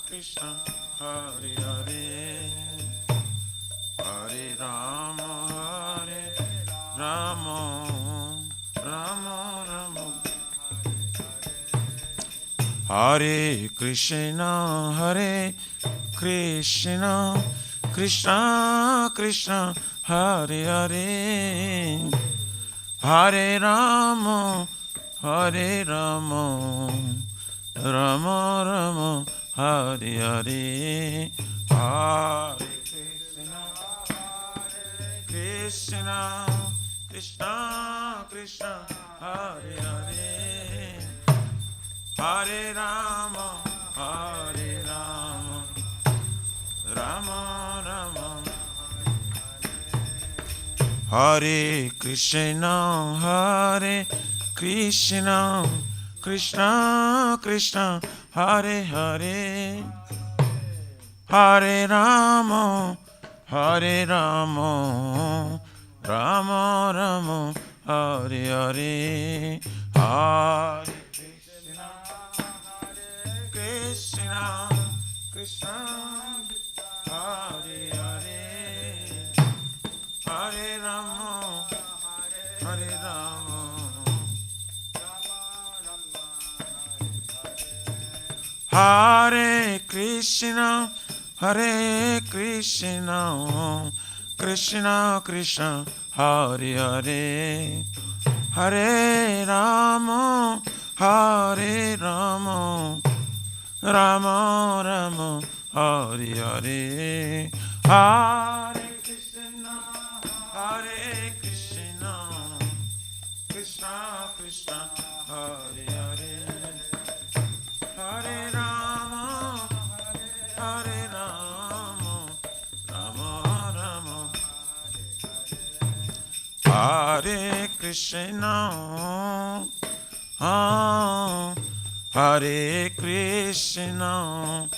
Krishna, Hare Hare, Hare Rama, Hare Rama, Rama Rama, Hare Krishna, Hare Krishna, Krishna Krishna, Hare Hare, Hare Rama, Hare Rama, Rama Rama, Hare Hare, Hare Krishna, Krishna Krishna, Hare Hare, Hare Rama, Hare Rama, Rama Rama, Hare Krishna, Hare Krishna, Krishna Krishna, Hare Hare, Hare Rama, Hare Rama, Rama Rama, Hare Hare, Hare Krishna, Krishna, Hare Hare, Hare Rama, Hare Rama, Hare Krishna, Hare Krishna, Krishna Krishna, Hare Hare, Hare Rama, Hare Rama, Rama Rama, Hare Hare, Hare Krishna, Hare Krishna, Krishna Krishna, Hare Hare, Hare Rama, Hare Rama, Rama Rama, Hare Krishna, Hare Krishna,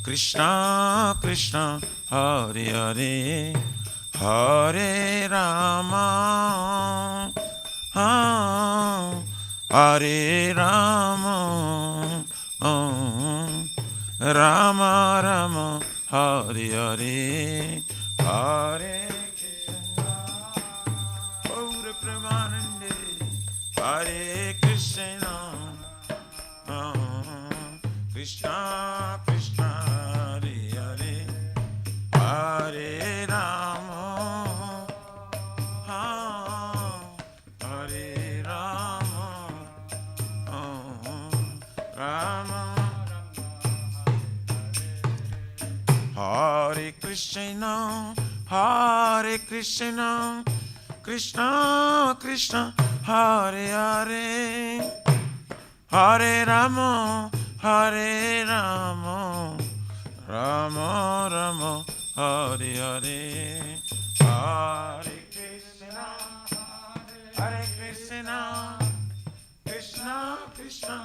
Krishna Krishna, Hare Hare, Hare Rama, Hare Rama, Rama Rama, Hare Hare, Hare Krishna, Gaura Premanande, Hare Krishna, Krishna Krishna, Hare Hare, Hare Rama, Hare Rama, Rama, Hare Krishna, Hare Krishna, Krishna Krishna, Hare Hare, Hare Rama, Hare Rama, Rama Rama, Hare Hare, Hare Krishna, Hare Krishna, Krishna Krishna,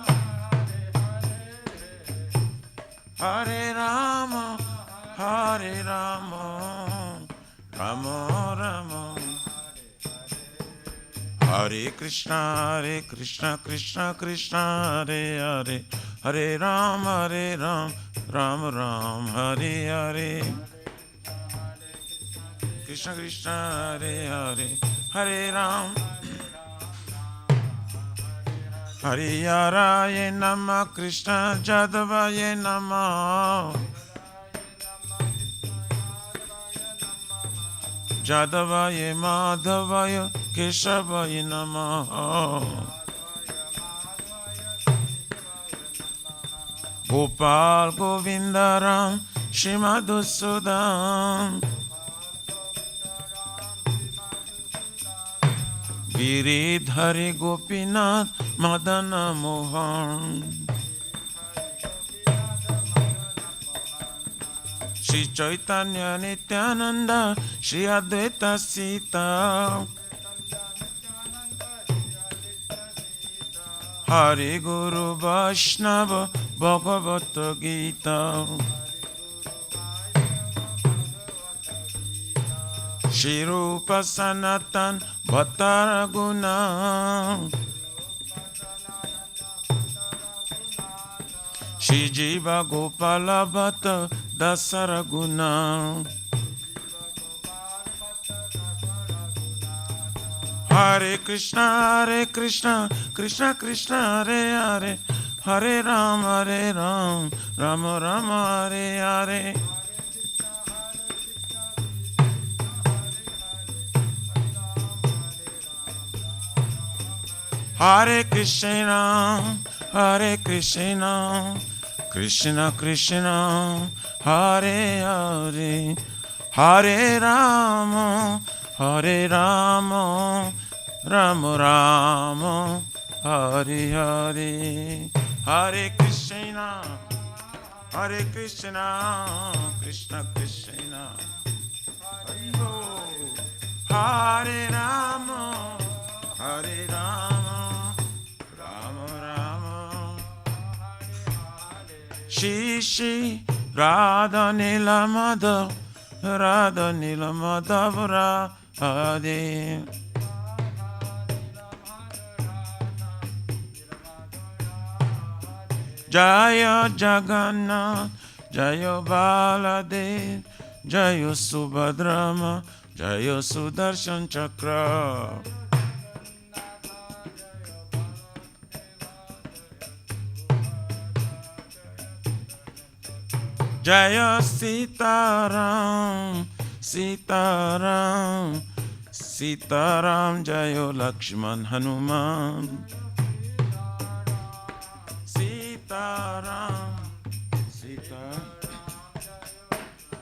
Hare Rama, Hare Rama, Rama Rama, Hare Krishna, Krishna Krishna, Hare Hare, Hare Rama, Rama Rama, Hare Hare, Krishna Krishna, Hare Hare, Hare Rama, Hare Haraye Namah, Krishna Jadavaye Namah, Jadavaye Madhavaya Keshavaya Namah, Gopal Govindaram Shimadusudam, Giridhari Gopinath Madana Mohan, Shri Chaitanya Nityananda, Shri Advaita Sita, Hari Guru Vaishnava Bhagavata Gita, Shri Rupa Sanatan Bhattaraguna, Shri Jiva Gopala Bhatta Dasara Guna. Hare Krishna, Krishna Krishna, Hare Hare, Hare Ram, Rama Rama, Hare Hare. Hare Krishna, Krishna Krishna, Hare Hare, Hare Rama, Rama Rama, Hare Hare. Hare Krishna, Krishna Krishna, Hare Hare Rama, Hare Rama, Rama Rama. Shri Radha Nila Madhav, Radha Nila Madhav Radhe. Jaya Jagannath, Jaya Baladev, Jaya Subhadrama, Jaya Sudarshan Chakra. Jaya Sitaram, Sitaram, Sitaram, Jaya Lakshman Hanuman. Sitaram, Sitaram.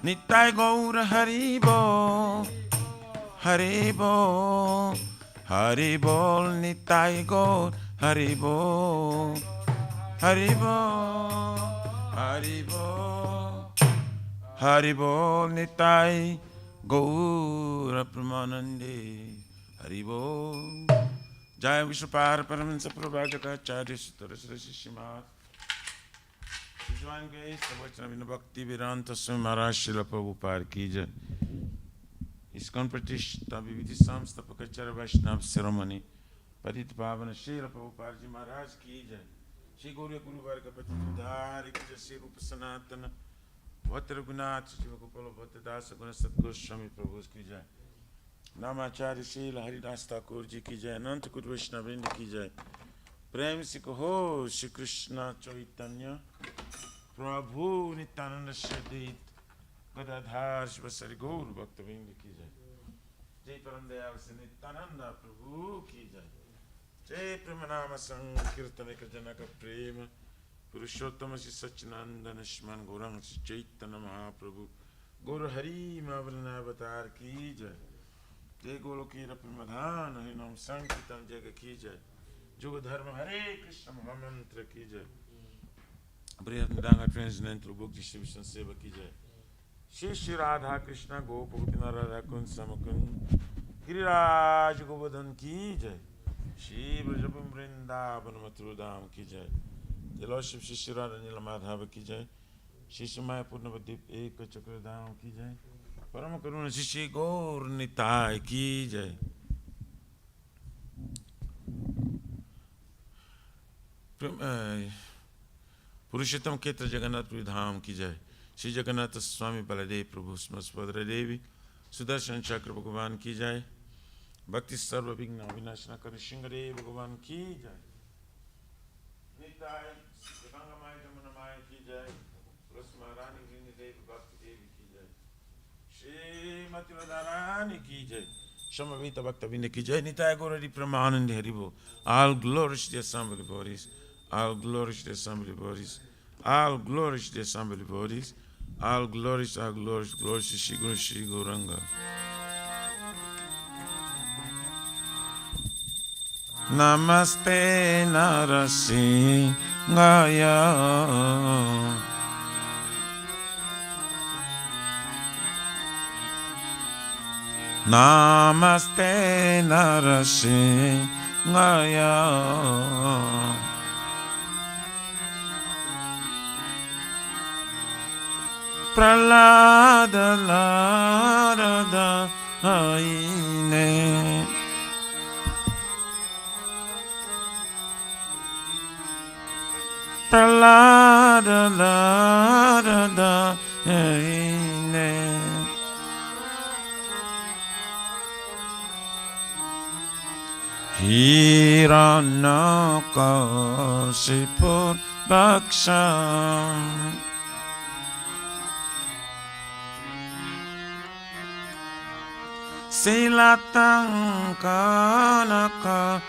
Nitai Gaura Haribo, Haribo, Haribol, Nitai Gaur Haribo, Haribo, Haribo, Haribo, Nitai Gaura Pramanande, Haribo. Jai Vishwapara Paramahansa Prabhagata Acharya Sutara Srishimad. Join Grace, the Vachana Vinna Bhakti Vedanta Swami Maharaj Srila Prabhupada ki jai. ISKCON Pratishta Viviti Samstapakachara Vaishnava Ceremony. Padit Pavana Srila Prabhupada Ji Maharaj ki jai. Shri Gauriya Guru Varga Patidhari ki jai. Shri Rupa Sanatana Bhatta Raghunath Shiva Gopala Bhatta Dasa Guna Sadguru Swami Prabhu ki jai. Namacharya Srila Haridas Thakur Ji ki jai. Ananta Kut Vaishnavrinda ki jai. Prem se kaho Shri Krishna Chaitanya Prabhu Nityananda Shadid Gadadhar Shivasari Gaur Bhaktavinda ki jai. Jai Paramdayal Se Nityananda Prabhu ki jai. Jai Premanama Sankirtaneka Janaka Prema Purushottama Shri Sachinandana Shman Gaurang Shri Chaitanya Mahaprabhu Gaur Hari Mahavrana Avatar ki jai. Jai Golokira Premadhana Harinam Sankirtan Jaga ki jai. Yoga Dharma Hare Krishna Mahamantra ki jai. Brihadanga Transcendental Book Distribution Seva ki jai. Shri Radha Krishna Gopakupina Radha Kun Samakun Giriraj Govardhan ki jai. Shri Brajabam Vrindavan Mathurudam ki jai. The Lordship Shri Radha Nila Madhava ki jai. Shri Maya Purnavadip Eka Chakradam ki jai. Parama Karuna Shri Gaur Nitai ki jai. Purushottam Ketra Jagannath Puri Dham ki jai. Shri Jagannath Swami Baladev Prabhu Smaspadra Devi Sudarshan Chakra Bhagavan ki jai. Bhakti Sarva Vigna Vinashana Kari Shingare Bhagavan ki jai. Nitai Gangamaya Jamunamaya ki jai. Rasmarani Grini Devi Bhakti Devi ki jai. Shri Mati Radharani ki jai. Shamavita Bhakta Vinda ki jai. Nitai Gaurari Pramanandi Haribo. All glory to the assembly bodies. All glory to the assembly bodies. All glory to the assembly bodies. All glory to Shri Guru Shri Gauranga. Namaste Narasingaya. Namaste Narasingaya. Pralada Larada Haine. Pralada da da da ne. Hiranyakashipur Bhaksham Silatang Kanakalaye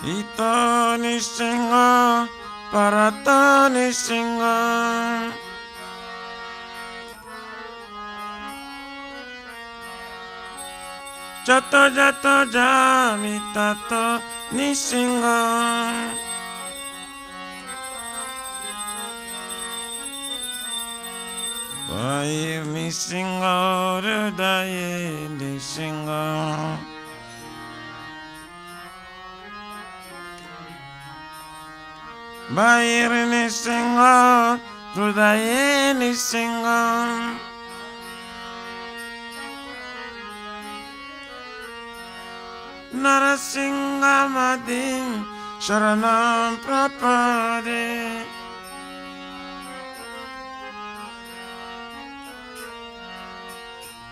Ita Nisinga Parata Nisinga Jato jato jami tato Nisinga Vai Nisinga Rudaye Nisinga Vai Nisinga Rudaye Nisinga Narasingha Madim Sharanam Prapade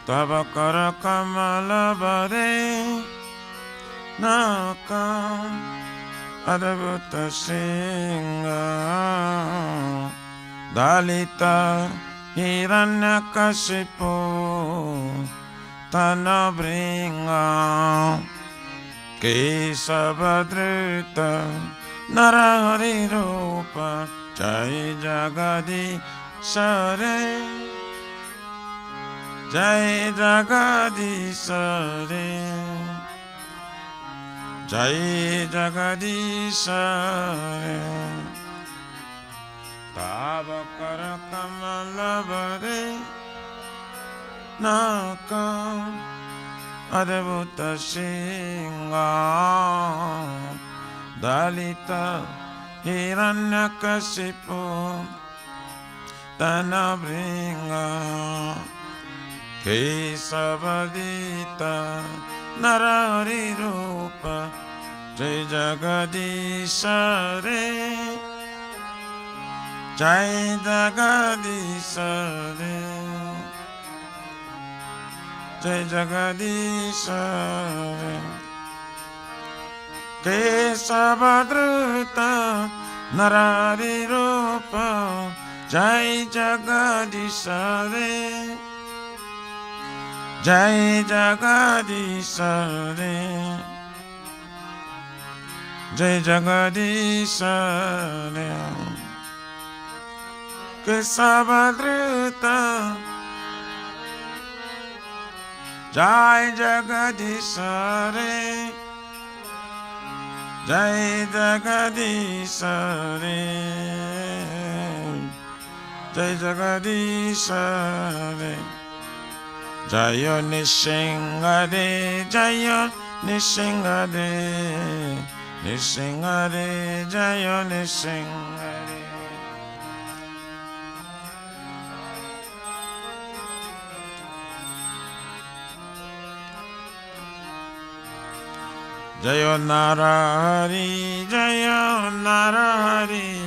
Tabakara Kamala Bade Nakam Adabhuta Singha Dalita Hiranyakashipu Tanabringa Kesavadruta Narahari Rupa Jai Jagadi Sare Jai Jagadi Sare Jai Jagadi Sare Tavakara Kamala Bade Nakam Adabhuta Singha Dalita Hiranyakashipu Tanabringa Kesavadita Narahari Rupa Jai Jagadisha Re Jai Jagadisha Re Jai Jagadisha Kesavadruta Narari Rupa Jai Jagadisha Jai Jagadisha Jai Jagadisha Kesavadruta Jai Jagadisha Jai Jagadisha Jai Jagadisha Jayo Nishingade Jayo Nishingade Nishingade Jayo Nishingade Jayo Narahari, Jayo Narahari,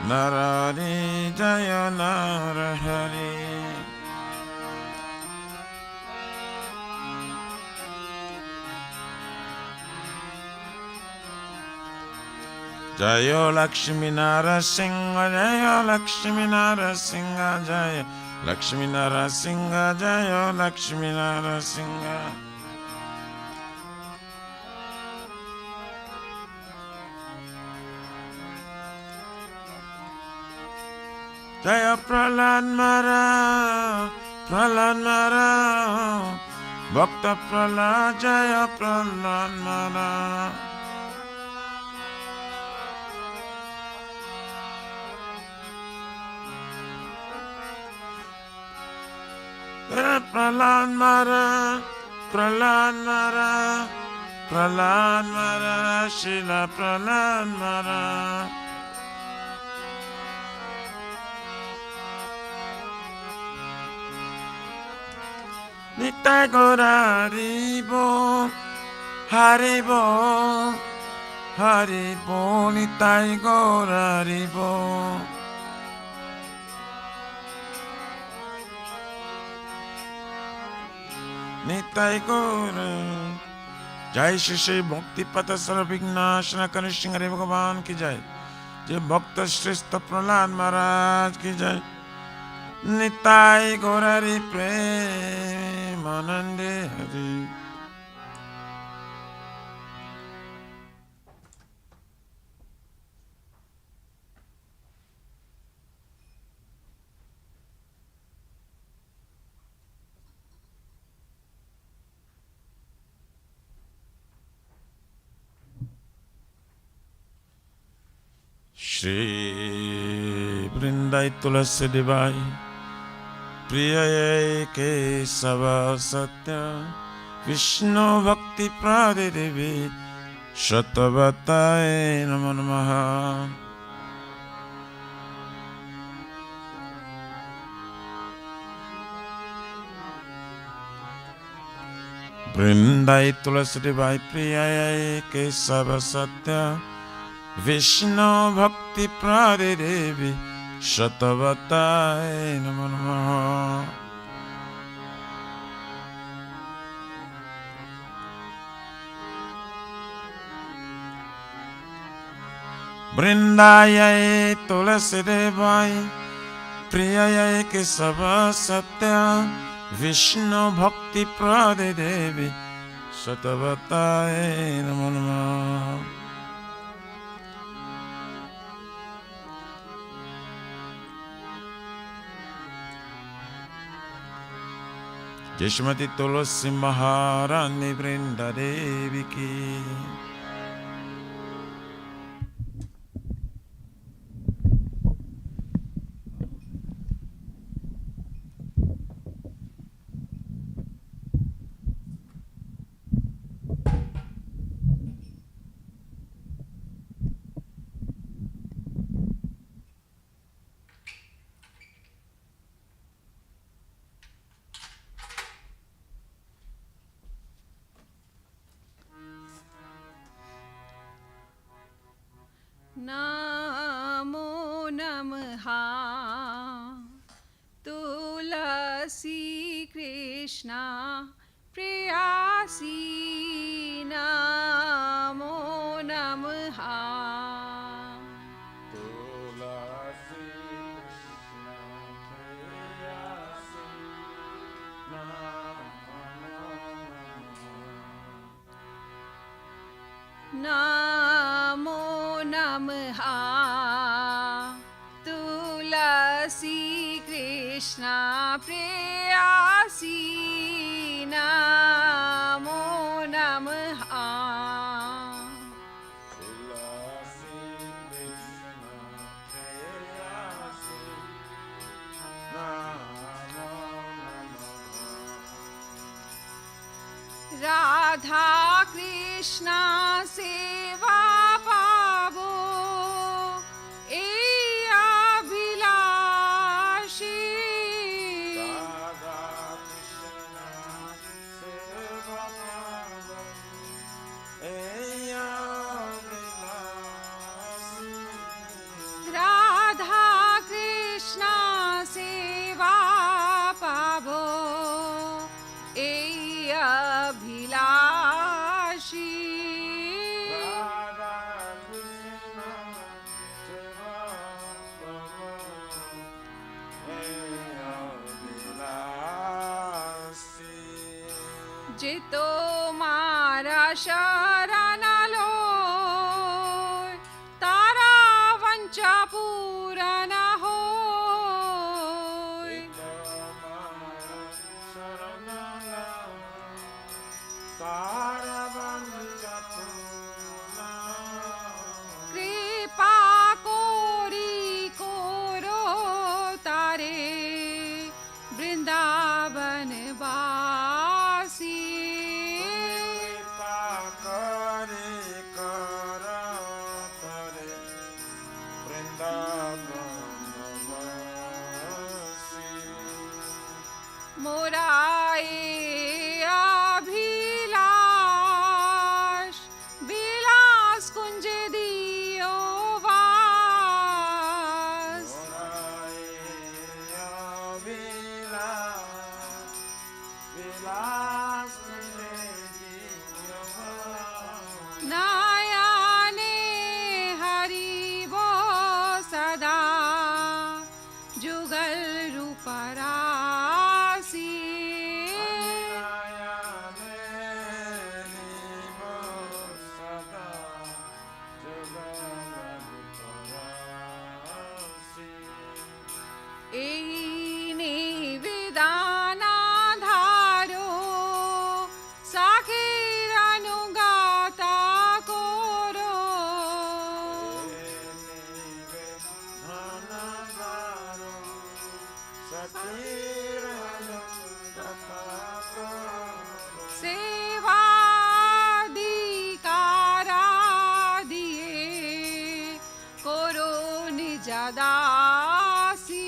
Narahari, Jayo Narahari. Jayo Lakshmi Narasingha, Jayo Lakshmi Narasingha, Jayo Lakshmi Narasingha, Jayo Lakshmi Narasingha. Jaya Prahlad Mara, Prahlad Mara, Bhakta Prahlad, Jaya Prahlad Mara. Prahlad Mara, Prahlad Mara, Prahlad Mara, Shila Prahlad Mara. Nitai Gaura Haribo, Haribo, Haribo, Nitai Gaura Haribo. Nitai Gaura. जय श्री श्री भक्ति पथ सर्वविघ्नाशन कनि सिंह हरि भगवान की जय। जय भक्त श्रेष्ठ प्रहलाद महाराज की जय। निताई गौर हरि प्रेमानंदे हरि। श्री वृंदाई तुलसी देवाई प्रिय केशव सत्य विष्णु भक्ति प्रादे देवी शतवताय नमो नमः। वृंदाई तुलसी देवाई प्रिय केशव सत्य विष्णु भक्ति प्रादे देवी शतवताय नमो नमः। वृंदाय तुलसी देवाय प्रिय केशव सत्य विष्णु भक्ति प्रादे देवी शतवताय नमो नमः। जय श्रीमती तुलसी महारानी वृंदा देवी की। नमो नमः तुलसी कृष्णा प्रियासी नमो नमः। नमो नमः तुलसी कृष्णा प्रेयसी नमो नमः। राधा कृष्णा सेवा पावो ए अभिलाषी। राधा कृष्णा सेवा पावो ए अभिलाषी। जितो मारा शरण लो तारा वंचा पूरन हो। कृपा कोरी कोरो तारे वृंदावन वासी। मोराए विलास में जियो नयने हरि वो सदा जुगल रूप राशि এই নিবেদনা ধারো সাখীর অনুগাতা করো সেবাধিকারা দিয়ে করো নিজ দাসী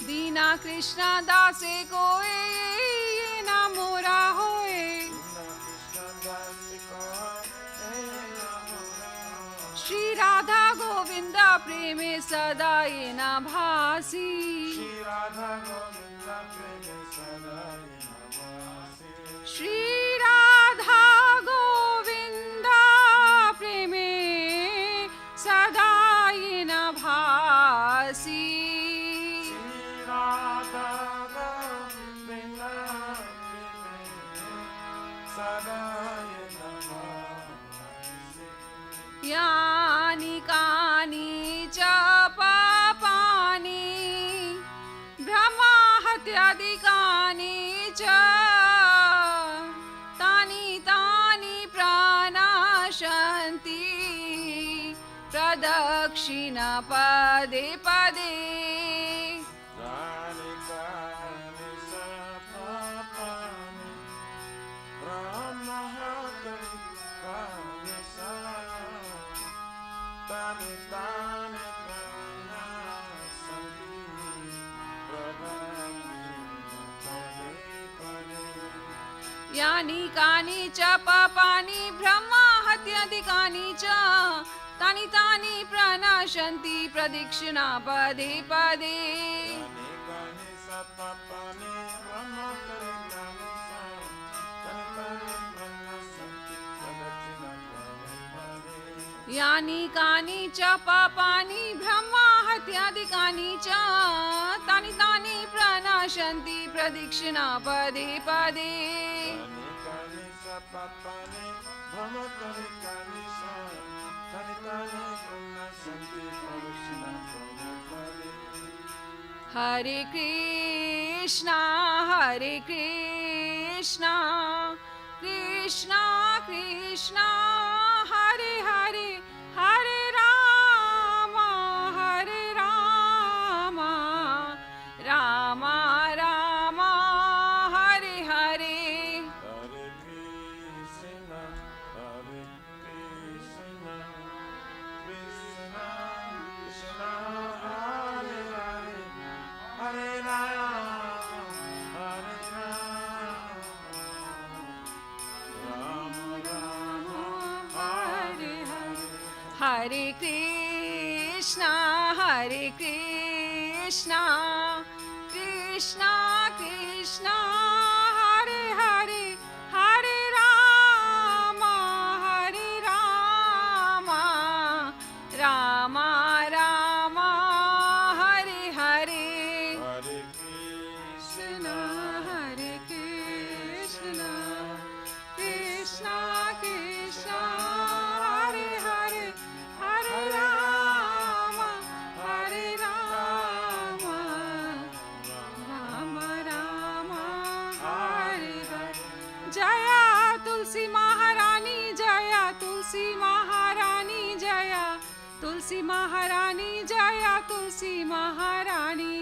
दीना कृष्ण दासे कोए ना मोरा होए श्री राधा गोविंद प्रेमे सदा ये न भासी श्री राधा गोविंद प्रेमे सदा ये न भासी यानि कानि च पापानि ब्रह्माहत्यादिकानि च तानि तानि प्रणाशन्ति प्रदक्षिण पदे पदे यानि कानि च पापानि ब्रह्माहत्यादिकानि च तानि तानि प्रणाशन्ति प्रदक्षिणा पदे पदे यानि कानि च पापानि ब्रह्माहत्यादिकानि च तानि तानि प्रणाशन्ति प्रदक्षिणा पदे पदे हरे कृष्णा कृष्णा कृष्णा हरे हरे हरे राम राम राम हरे हरे हरे कृष्णा कृष्णा कृष्णा हरे हरे हरे राम राम राम हरे हरे हरे कृष्णा कृष्णा कृष्णा हरे हरे हरे राम राम राम हरे हरे जया तुलसी महारानी जया तुलसी महारानी जया तुलसी महारानी जया तुलसी महारानी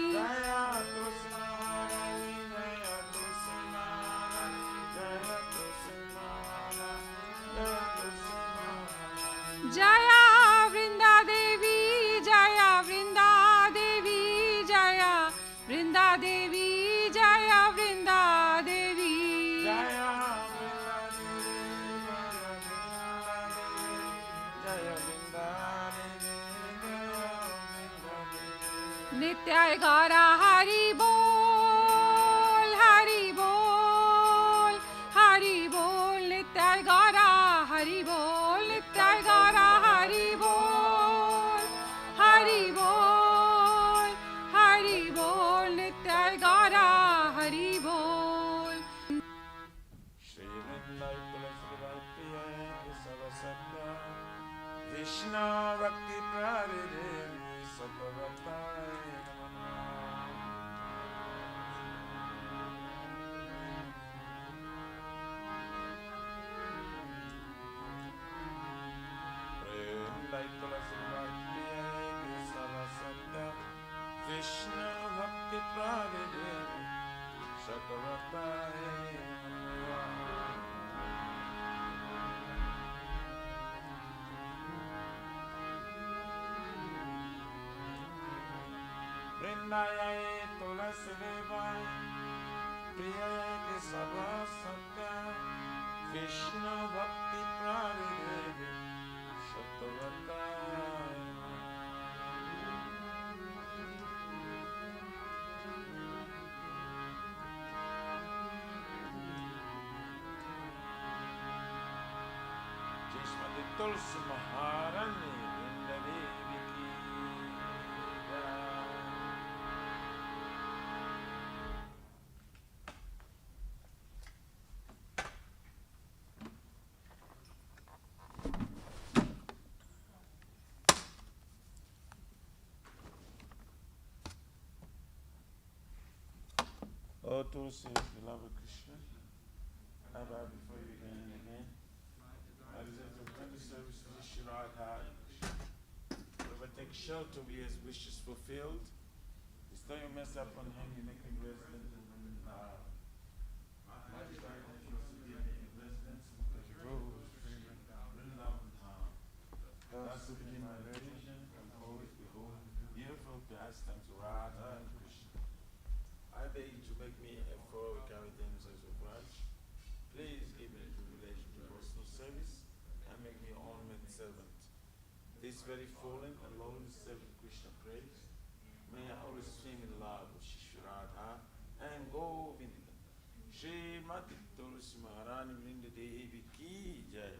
जया वृंदा देवी जया वृंदा देवी जया वृंदा देवी जया वृंदा देवी नित्याय गौरा हरि बोल, हरि बोल, हरि बोल, नित्याय गौरा हरि बोल, नित्याय गौरा हरि बोल, हरि बोल, हरि बोल, नित्याय गौरा हरि बोल। श्री वृंदावन तुलसी भक्ति सर्वसत्ता कृष्ण भक्ति प्राररे सतवताय Krishna Bhakti Prabhupada Shakavataya Vrindaya Tulasi Devai Priya Sabha Satya Krishna Bhakti Prabhupada Shakavataya Tulsi Maharani Vrindadevi ki jai. Oh Tulsi, beloved Krishna, I bow before you again and again. I deserve to render service to the Shiradha. Whoever takes shelter, we his wishes fulfilled. Bestow your mercy upon him, you make him resident in Vrindavan. Thus who begin my religion, and always behold, beautiful pastimes to Radha and Krishna. I beg you to make me a follower carry them as a branch. Please give me the privilege to personal service and make me your ornament servant. This very fallen and lonely servant Krishna prays. May I always swim in love with Shishradha and Govinda. Srimati Tulsi Maharani Vrindadevi ki jai.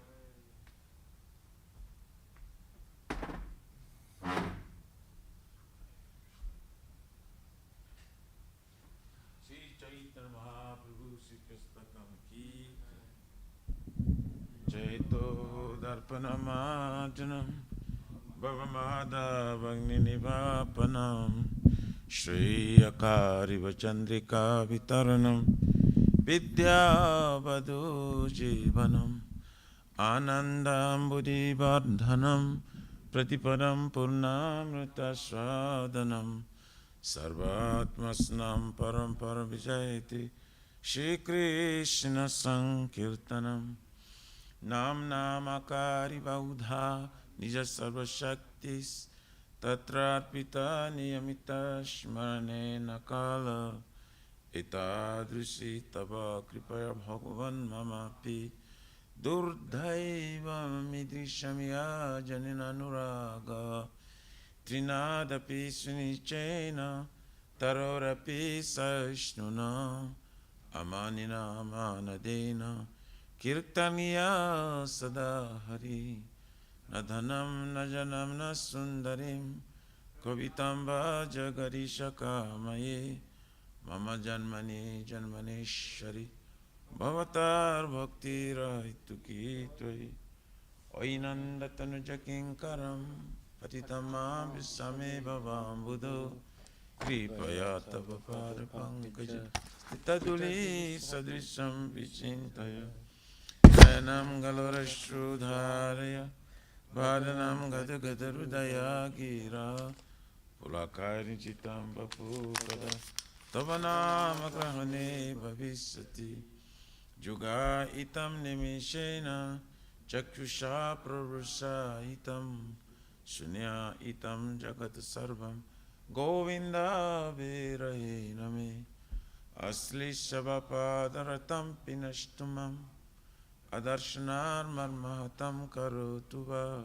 Sri Chaitanya Mahaprabhu Sri Krishna ki Jaito Darpanamarjanam Bhavamada Vagni Nivapanam Shri Akari Vachandrika Vitaranam Vidya Vadu Jivanam Anandam Buddhi Vardhanam Pratipadam Purnamrita Swadanam Sarvatmasnam Parampara Vijayati Shri Krishna Sankirtanam Nam Namakari Vaudha Nija Sarva Shaktis Tatrarpita Niyamita Shmarane Nakala Etadrusi Tava Kripaya Bhagavan Mamapi Durdhaiva Midrishamya Janina Nuraga Trinadapi Sunichena Tarorapi Saishnuna Amanina Manadena Kirtaniya Sadahari Nadhanam Najanam Nasundarim Kavitamba Jagarisha Maye Mama Janmani Janmaneshwari Bhavatar Bhakti Raituki Tvai Oinandatanu Jakinkaram Patitamam Visame Bhavam Buddho Kripaya Tava Pada Pankaja Titaduli Sadrisham Vichintaya Nayanam Galarashrudharaya Vadanam Gada Gada Rudaya Gira Pulakari Chitam Bapukada Tavanam Akrahane Bhavisati Juga Itam Nimishena Chakshusha Prarusha Itam Sunya Itam Jagat Sarvam Govinda Virahe Name Asli Shabhapadaratam Pinashtumam Adarshanar Marmahatam Karotuva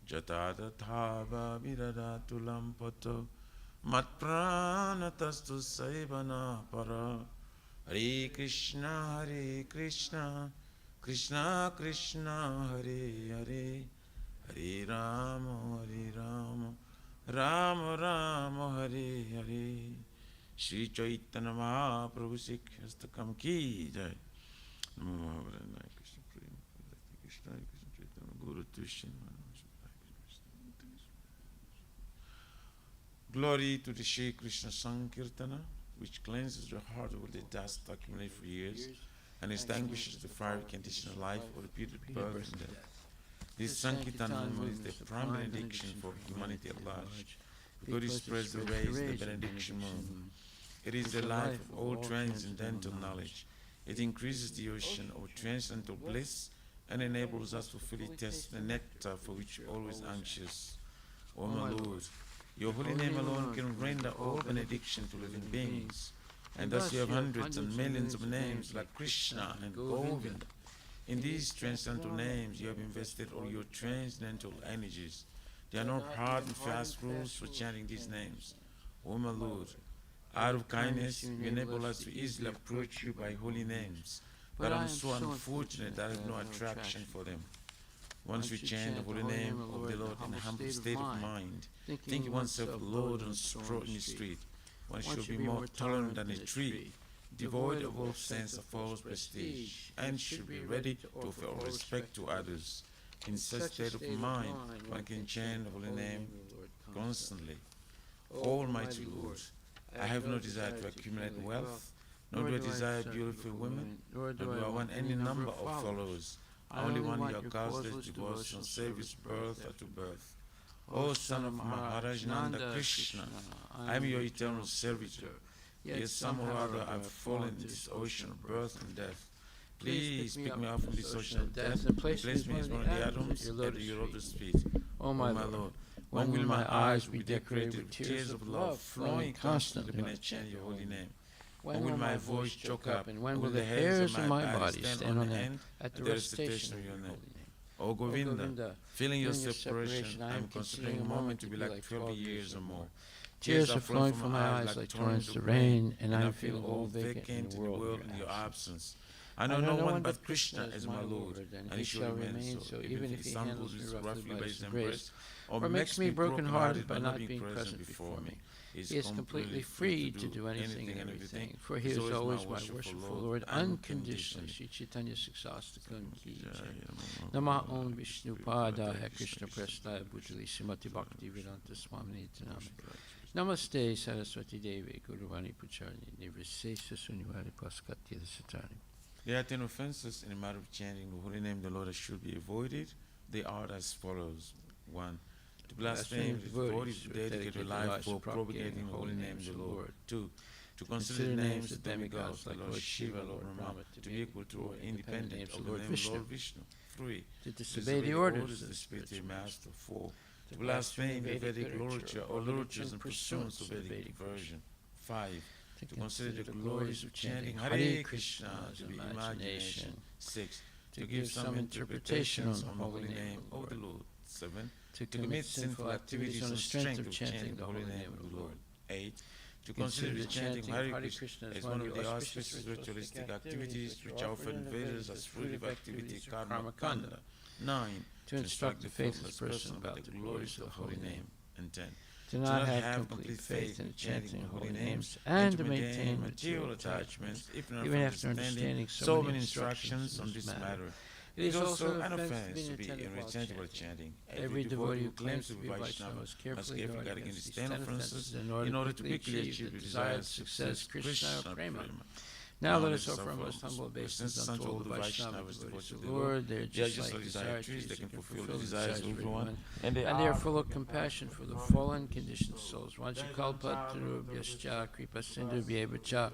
Jatadathava Viradatulam Poto Matpranatastu saivana para. Hare Krishna, Krishna Krishna, Hare Hare, Hare Rama, Rama Rama, Hare Hare. Shri Chaitanya Mahaprabhu Sikhastakam Ki Jai. Namo Bharadaya Krishna Prema Krishna Krishna Chaitanya Guru Tushin. Glory to the Shri Krishna Sankirtana, which cleanses the heart of the dust accumulated for years and extinguishes the fiery condition of life or repeated birth and death. This Sankirtana is the prime benediction for humanity at large, because it spreads the rays of the benediction moon. It is the life of all transcendental knowledge. It increases the ocean of transcendental bliss and enables us to fully taste the nectar for which we're always anxious. O my Lord, your holy name alone can render all benediction to living beings, and thus you have hundreds and millions of names like Krishna and Govinda. In these transcendental names you have invested all your transcendental energies. There are no hard and fast rules for chanting these names. O my Lord, out of kindness you enable us to easily approach you by holy names, but I am so unfortunate that I have no attraction for them. Once we chant the holy name of the Lord in a humble state of mind, thinking oneself a lord and straw in the street, one should be more tolerant than a tree, devoid of all sense of false prestige, and should be ready to offer all respect to others. In such state of mind, one can chant the holy name constantly. Almighty Lord, I have no desire to accumulate wealth, nor do I desire beautiful women, nor do I want any number of followers. I only want your causeless devotion, service, birth after birth. O son of Maharaj Nanda Krishna, I am your eternal servitor. Yet somehow or other I have fallen into this ocean of birth and death. Please pick me up from this ocean of death and place me as one of the atoms at your lotus feet. O my Lord, when will my eyes be decorated with tears of love flowing constantly when I chant your holy name? When will my voice choke up, and when will the hairs of my body stand on end at the recitation of your name? O Govinda, feeling your separation, I am considering a moment to be like 12 years or more. Tears are flowing from my eyes like torrents of rain, and I feel all vacant in the world in your absence. I know no one but Krishna as my Lord, and he shall remain so, even if he handles me roughly by his embrace, or makes me broken-hearted by not being present before me. He is completely free to do anything and everything, for he is always my worshipful Lord, unconditionally. Shri Chaitanya Siksastakam Ki Jai. Nama Om Vishnu Padaya Krishna Prestaya Bhutali Srimati Bhakti Vedanta Swamini Tanami. Namaste Saraswati Devi Guruvani Pucharni Nirvisesa Sunivadi Paskatya Satani. There are 10 offenses in the matter of chanting the holy name of the Lord that should be avoided. They are as follows. 1. To blaspheme the devotees who dedicate their life for propagating the holy name of the Lord. 2. To consider the names of demigods like Lord Shiva, Lord Brahma, to be equal to or independent of the name of Lord Vishnu. 3. To disobey the orders of the spiritual master. 4. To blaspheme Vedic literature or literatures and pursuance of Vedic version. 5. To consider the glories of chanting Hare Krishna to be imagination. 6. To give some interpretation on the holy name of the Lord. 7. To commit sinful activities on the strength of chanting the holy name of the Lord. 8. To consider the chanting Hare Krishna as one of the auspicious ritualistic activities which are offered in Vedas as fruitive activity karma kanda. 9. To instruct the faithless person about the glories of the holy name. And 10. To not have complete faith in chanting the holy names, and to maintain material attachments, even after understanding so many instructions on this matter. It is also an offense to be irretentive chanting. Every devotee who claims to be Vaishnava must carefully guard against these 10 offenses in order to quickly achieve the desired success, Krishna Prema. Now let us offer our most humble obeisance unto all the Vaishnavas, devotees of the Lord. They are just like desire trees that can fulfill the desires of everyone, and they are full of compassion for the fallen, conditioned souls. Vanchikalpatarubhyascha kripasindhubhyevacha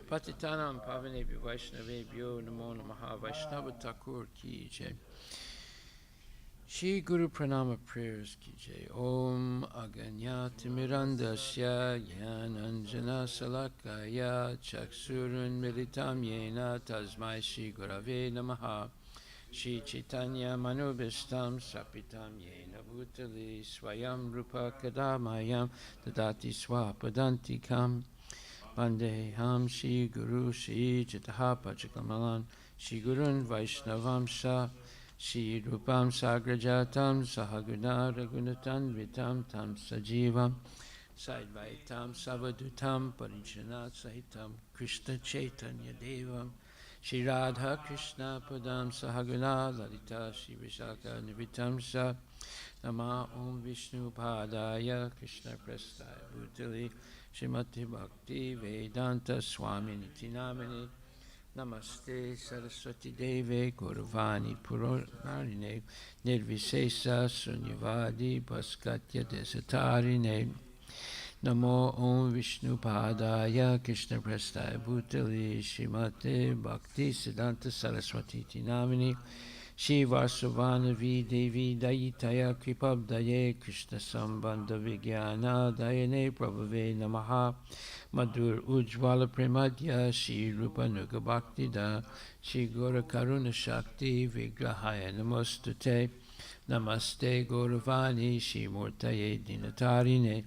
patitanam pavanebhyo Vaishnavebhyo namo namaha. Vaishnava Thakur ki jai. Shri Guru Pranama prayers ki jai. Om Aganyatimirandasya Jnananjana Salakaya Chaksurun Militam Yena Tasmai Shri Gurave Namaha. Shri Chaitanya Manubhishtam Sapitam Yena Bhutali Swayam Rupa Kadamayam Dadati Swapadantikam Vandeham Shri Guru Shri Jataha Pachakamalan Shri Gurun Vaishnavam Sha Shri Rupam Sagrajatam Sahaguna Ragunatan Vitam Tam Sajivam Saidvaitam Savadutam Parijana Sahitam Krishna Chaitanya Devam Shri Radha Krishna Padam Sahaguna Lalita Shri Vishaka Nivitam Sa Nama Om Vishnu Padaya Krishna Prestaya Bhutali Srimati Bhakti Vedanta Swami Niti Namini Namaste Saraswati Deve Gauravani Purarine Nirvisesa Sunyavadi Bhaskatya Desatarine Namo Om Vishnu Padaya Krishna Prestaya Bhutali Srimate Bhakti Siddhanta Saraswati Namini Shri Vasuvanavi Devi Dayitaya Kripabdaye Krishna Sambandha Vijnana Dayane Prabhave Namaha Madhur Ujjvala Premadya Shri Rupa Nuga Bhakti Da Shri Gora Karuna Shakti Vigrahaya Namostute Namaste Gauravani Shri Murtaye Dinatarine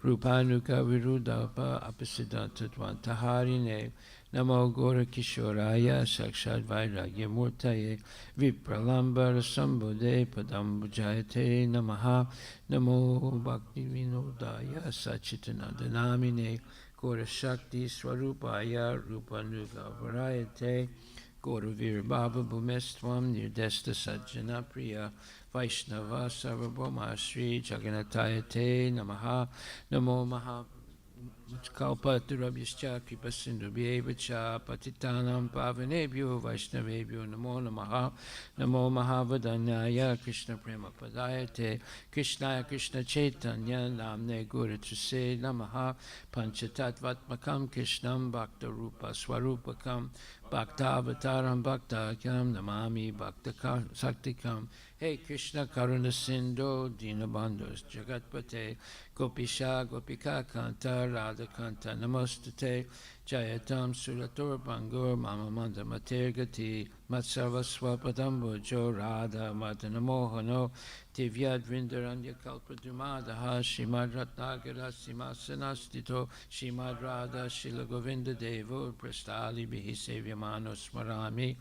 Rupanuka Virudapa Apasiddhanta Dvantaharine Namo Gora Kishoraya Sakshad Vairagya Murtaye Vipralambara Sambodhe Padambujayate Namaha Namo Bhakti Vinodaya Sachitananda Namine Gora Shakti Swarupaya Rupanuga Varayate Gora Virbhava Bhumestvam Nirdesta Sajjana Priya Vaishnava Sarvabhauma Shri Jagannatayate Namaha Namo Maha Kalpatarabhyascha Kripasindubhyevacha Patitanam Pavanebhyo Vaishnavebhyo Namo Namaha Namo Mahavadanyaya Krishna Prema Padayate Krishnaya Krishna Chaitanya Namne Guratrase Namaha Panchatattvatmakam Krishnam Bhakta Rupa Swarupakam Bhakta Avataram Bhakta Kyam Namami Bhakta Saktikam Hey Krishna Karuna Sindhu Dinabandhus Jagatpate Gopisha Gopika Kanta Radha Kanta Namostate Jayatam Suratur Bangur Mama Manda Matergati Matsava Swapadambujo Radha Madana Mohano Divyad Vrindaranya Kalpadumadaha Shimad Ratnagara Simasanastito Shimad Radha Shila Govinda Devo Prastali Bihi Sevyamano Smarami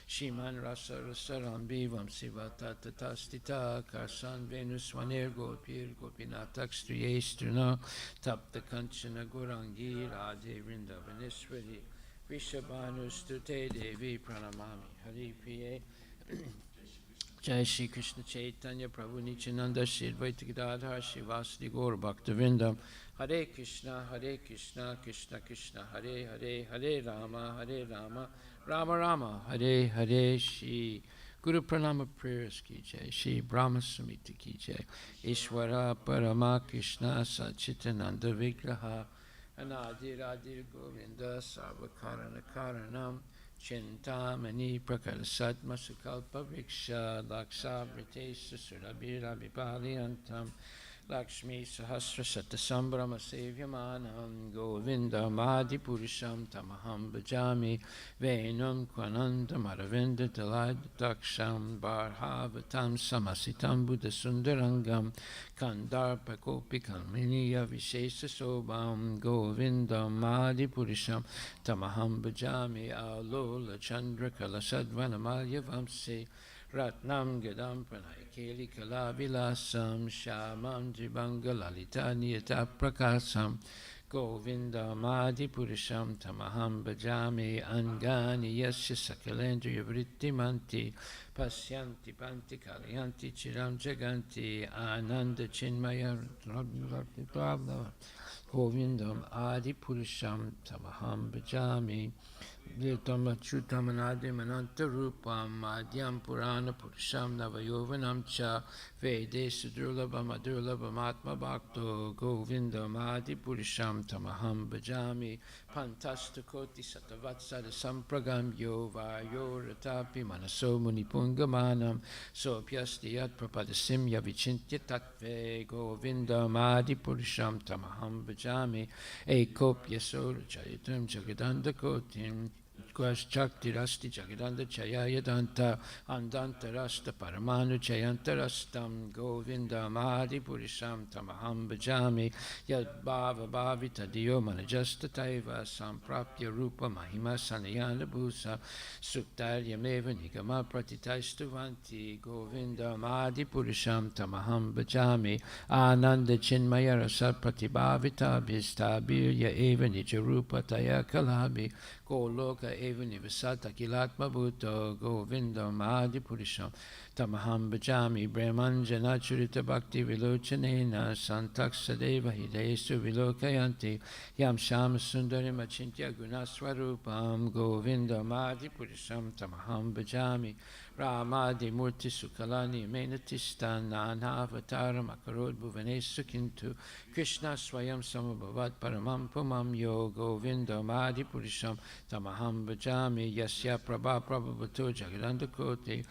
Shiman Rasa Rasarambi Vamsiva Tatatastita Karsan Venus Vanir Gopir Gopinatak Striyestruna Tapta Kanchana Gurangi Radhe Vrindavaneshwari Vishabhanu Stute Devi Pranamami Hari Priye Jai Shri Krishna Chaitanya Prabhu Nityananda Shri Advaita Gadadhar Shivasadi Gaur Bhaktivinoda Hare Krishna Krishna Krishna Hare Hare Hare Rama Rama Rama Hare Hare Shri Guru Pranama prayers ki jai Shri Brahma Samhita ki jai Ishvara Parama Krishna Sachitananda Vigraha Anadir Adir Govinda Sarvakarana Karanam Chintamani Prakarsat Masukalpa Vriksha Laksa Britesa Surabhira Vipali Antam Lakshmi Sahasra Satasambhrama Sevyamanam Govinda Madhipurisham Tamaham Bhajami Venam Kwanandam Aravinda Daladaksham Barhavatam Samasitam Buddha Sundarangam Kandarpa Kopikam Miniya Vishesa Sobam Govinda Madhipurisham Tamaham Bhajami Alola Chandra Kalasadvanamalya Vamsi Ratnam Gadam Pranay Keli Kalavilasam Shamam Jibanga Lalita Niyata Prakasam Govinda Madhi Purisham Tamaham Bhajami Angani Yasya Sakalendriya Vritti Manti Pasyanti Panti Kalyanti Chiram Jaganti Ananda Chinmaya Govindam Adi Purisham Tamaham Bhajami Vitam Achyutam Anadim Anantarupam Madhyam Purana Purusham Navayovanam Cha Vede Sudurlabham Adurlabham Atma Bhakto Govindam Adi Purisham Tamaham Bhajami Pantastakoti Satavatsada Sampragam Yovayo Ratapi Manaso Munipungamanam Sopyastiyat Prapadasim Yavichintya Tatve Govindam Adi Purisham Tamaham Bhajami Ekopya Sora Chayitam Jagadanda Kotim Shukras Chakti Rasti Jagadanda Chaya Danta Andanta Rasta Paramanu Chayanta Rastam Govinda Mahadi Purisham Tamaham Bhajami Yad Bhava Bhavita Diyo Manajasta Taiva Samprapya Rupa Mahima Sanayana Bhusa Suktarya Meva Nigama Pratitaistuvanti Govinda Mahadi Purisham Tamaham Bhajami Ananda Chinmaya Rasa Pratibhavita Bhistabirya Eva Nijarupa Taya Kalabi Goloka Eva Nivasata Kilatma Bhuto Govinda Mahadi Purisham Tamaham Bhajami Brahmanjana Churita Bhakti Vilochanena Santaksadeva Hidesu Vilokayanti Yam Shama Sundari Machintya Gunaswarupam Govinda Mahadi Purisham Tamaham Bhajami Ramadi Murti Sukalani Menatistan Nanavataram Akarod Bhuvanesu Kintu Krishna Swayam Samabhavat Paramam Pumam Yo Govinda Mahadi Purisham Tamaham Bhajami Yasya Prabha Prabhavato Jagadanda Koti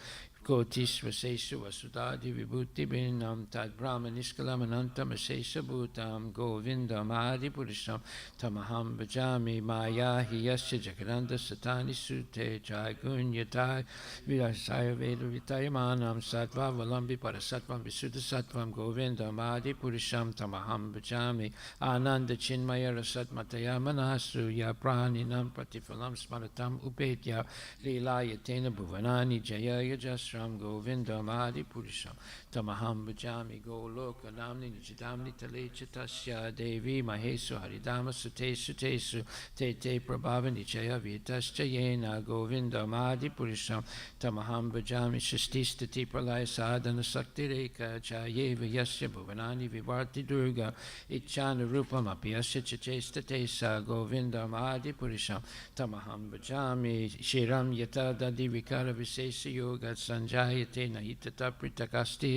Kotisvasesu Vasudadi Vibhuti Binam Tad Brahma Niskalam Anantam Asesa Bhutam Govinda Mahadi Purisham Tamaham Bhajami Maya Hiyasya Jagadanda Satani Sute Jai Gunyatai Virasaya Veda Vitayamanam Sattva Valambi Parasatvam Visuddha Sattvam Govinda Mahadi Purisham Tamaham Bhajami Ananda Chinmaya Rasat Mataya Manasu Ya Praninam Pratifalam Smaratam Upetya Leelaya Tena Bhuvanani Jaya Jasra Govinda Mahadi Purisham Tamaham Bhajami Goloka Namni Nijidamni Talechatasya Devi Mahesu Haridama Sutesu Tesu Tete Prabhava Nichaya Vitascha Yena Govinda Mahadi Purisham Tamaham Bhajami Shastistati Pralaya Sadhana Sakti Reka Chayeva Yasya Bhuvanani Vivarti Durga Ichana Rupam Apiyasya Chachesta Tesa Govinda Mahadi Purisham Tamaham Bhajami Shiram Yata Dadi Vikara Visesa Yoga Sanjayate Nahitata Pritakasti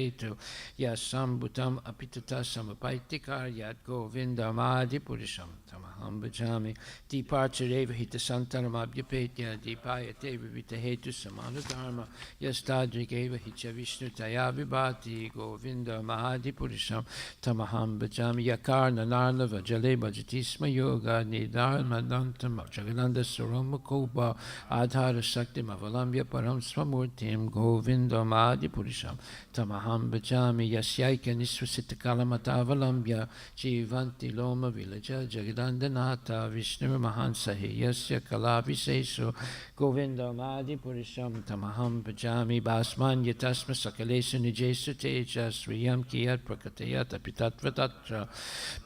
Yasambutam Apitata Samapaitikar Yat Govinda Mahadi Purisham Tamaham Bhajami Departureva Hitasantaram Abhyapetya Dipayate Vivita Hetu Samana Dharma Yastadrikeva Hicha Vishnu Taya Vibhati Govinda Mahadi Purisham Tamaham Bhajami Yakarna Narna Vajale Bhajatisma Yoga Nidar Madantam Jagananda Saroma Koba Adhara Shakti Mavalambya Param Swamurtim Govinda Mahadi Purisham Tamaham Bhajami Yasyaika Nisvasita Kalamatavalamya Jivanti Loma Villaja Jagadandanata Vishnu Mahansahi Yasya Kalavisesu Govinda Mahadi Purisham Tamaham Bhajami Basman Yatasma Sakalesu Nijesu Teja Sriyam Kiyat Prakatayat Apitatvatatra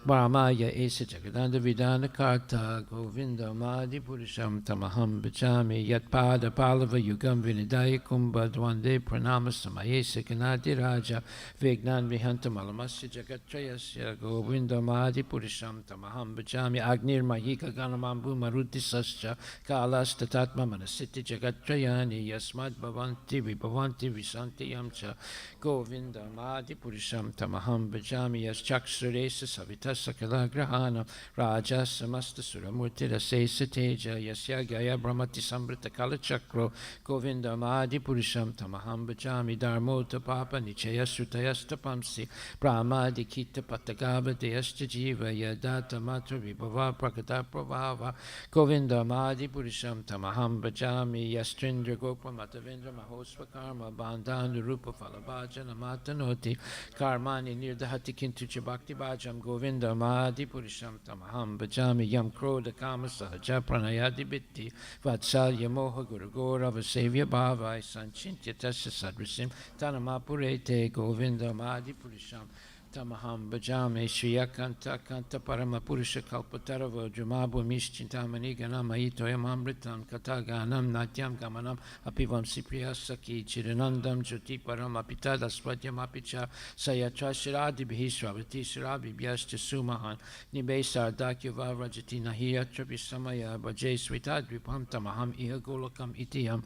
Brahmaya Esa Jagadanda Vidana Karta Govinda Mahadi Purisham Tamaham Bhajami Yatpada Palava Yugam Vinidaya Kumbha Dwande Pranama Samayesa Kanadi Raja Vignan Vihanta Malamasya Jagatrayasya Govinda Mahadi Purisham Tamaham Bhajami Agnir Mahika Ganamambu Maruti Sascha Kalas Tatatma Manasiti Jagatrayani Yasmad Bhavanti Vibhavanti Visanti Yamcha Govinda Mahadi Purisham Tamaham Bhajami Yaschaksuresa Savita Sakala Grahana Raja Samasta Suramurti Rasesa Teja Yasya Gaya Brahmati Sambrita Kala Chakro Govinda Mahadi Purisham Tamaham Bhajami Dharmota Papa Nichaya Sutayasta Pamsi Brahmadi Kita Patagava Deyasta Jiva Yadata Matra Vibhava Prakata Prabhava Govinda Mahadi Purisham Tamaham Bhajami Yastrindra Gopra Matavendra Mahosva Karma Bandhanu Rupa Falabhajana Matanoti Karmani Nirdahati Kintu Chabakti Bhajam Govinda Mahadi Purisham Tamaham Bhajami Yam Krodha Kama Sahaja Pranayadi Bitti Vatsalya Moha Guru Gora Vasevya Bhava Sanchintya Tasya Sadrisim Tanamapurete Govinda Mahadi Purisham Tamaham Bhajami Shriyakanta Kanta Parama Purusha Kalpatarava Jumabu Mischintamani Ganama Itoyam Amritam Kataganam Natyam Gamanam Apivam Sipriya Saki Chiranandam Jyoti Param Apitada Swadyam Apicha Sayatra Shiradi Bhisravati Shirabi Byascha Sumahan Nibe Sardakyava Rajati Nahiyatra Visamaya Bhajay Switadvipam Tamaham Iha Golakam Itiyam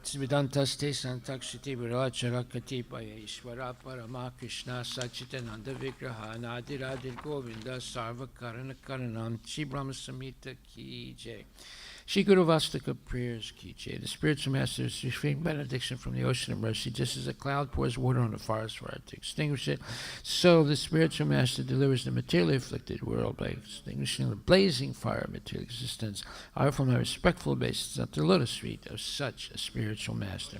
Svidantaste Santakshiti Viracharakati Paya Ishvara Parama Krishna Sachitananda Vigraha Nadiradir Govinda Sarva Karana Karanam Shri Brahma Samhita Ki Jai. Shri Guru Vastika prayers Kiche. The spiritual master is receiving benediction from the ocean of mercy, just as a cloud pours water on a forest fire to extinguish it. So the spiritual master delivers the materially afflicted world by extinguishing the blazing fire of material existence. I offer my respectful obeisance at the lotus feet of such a spiritual master.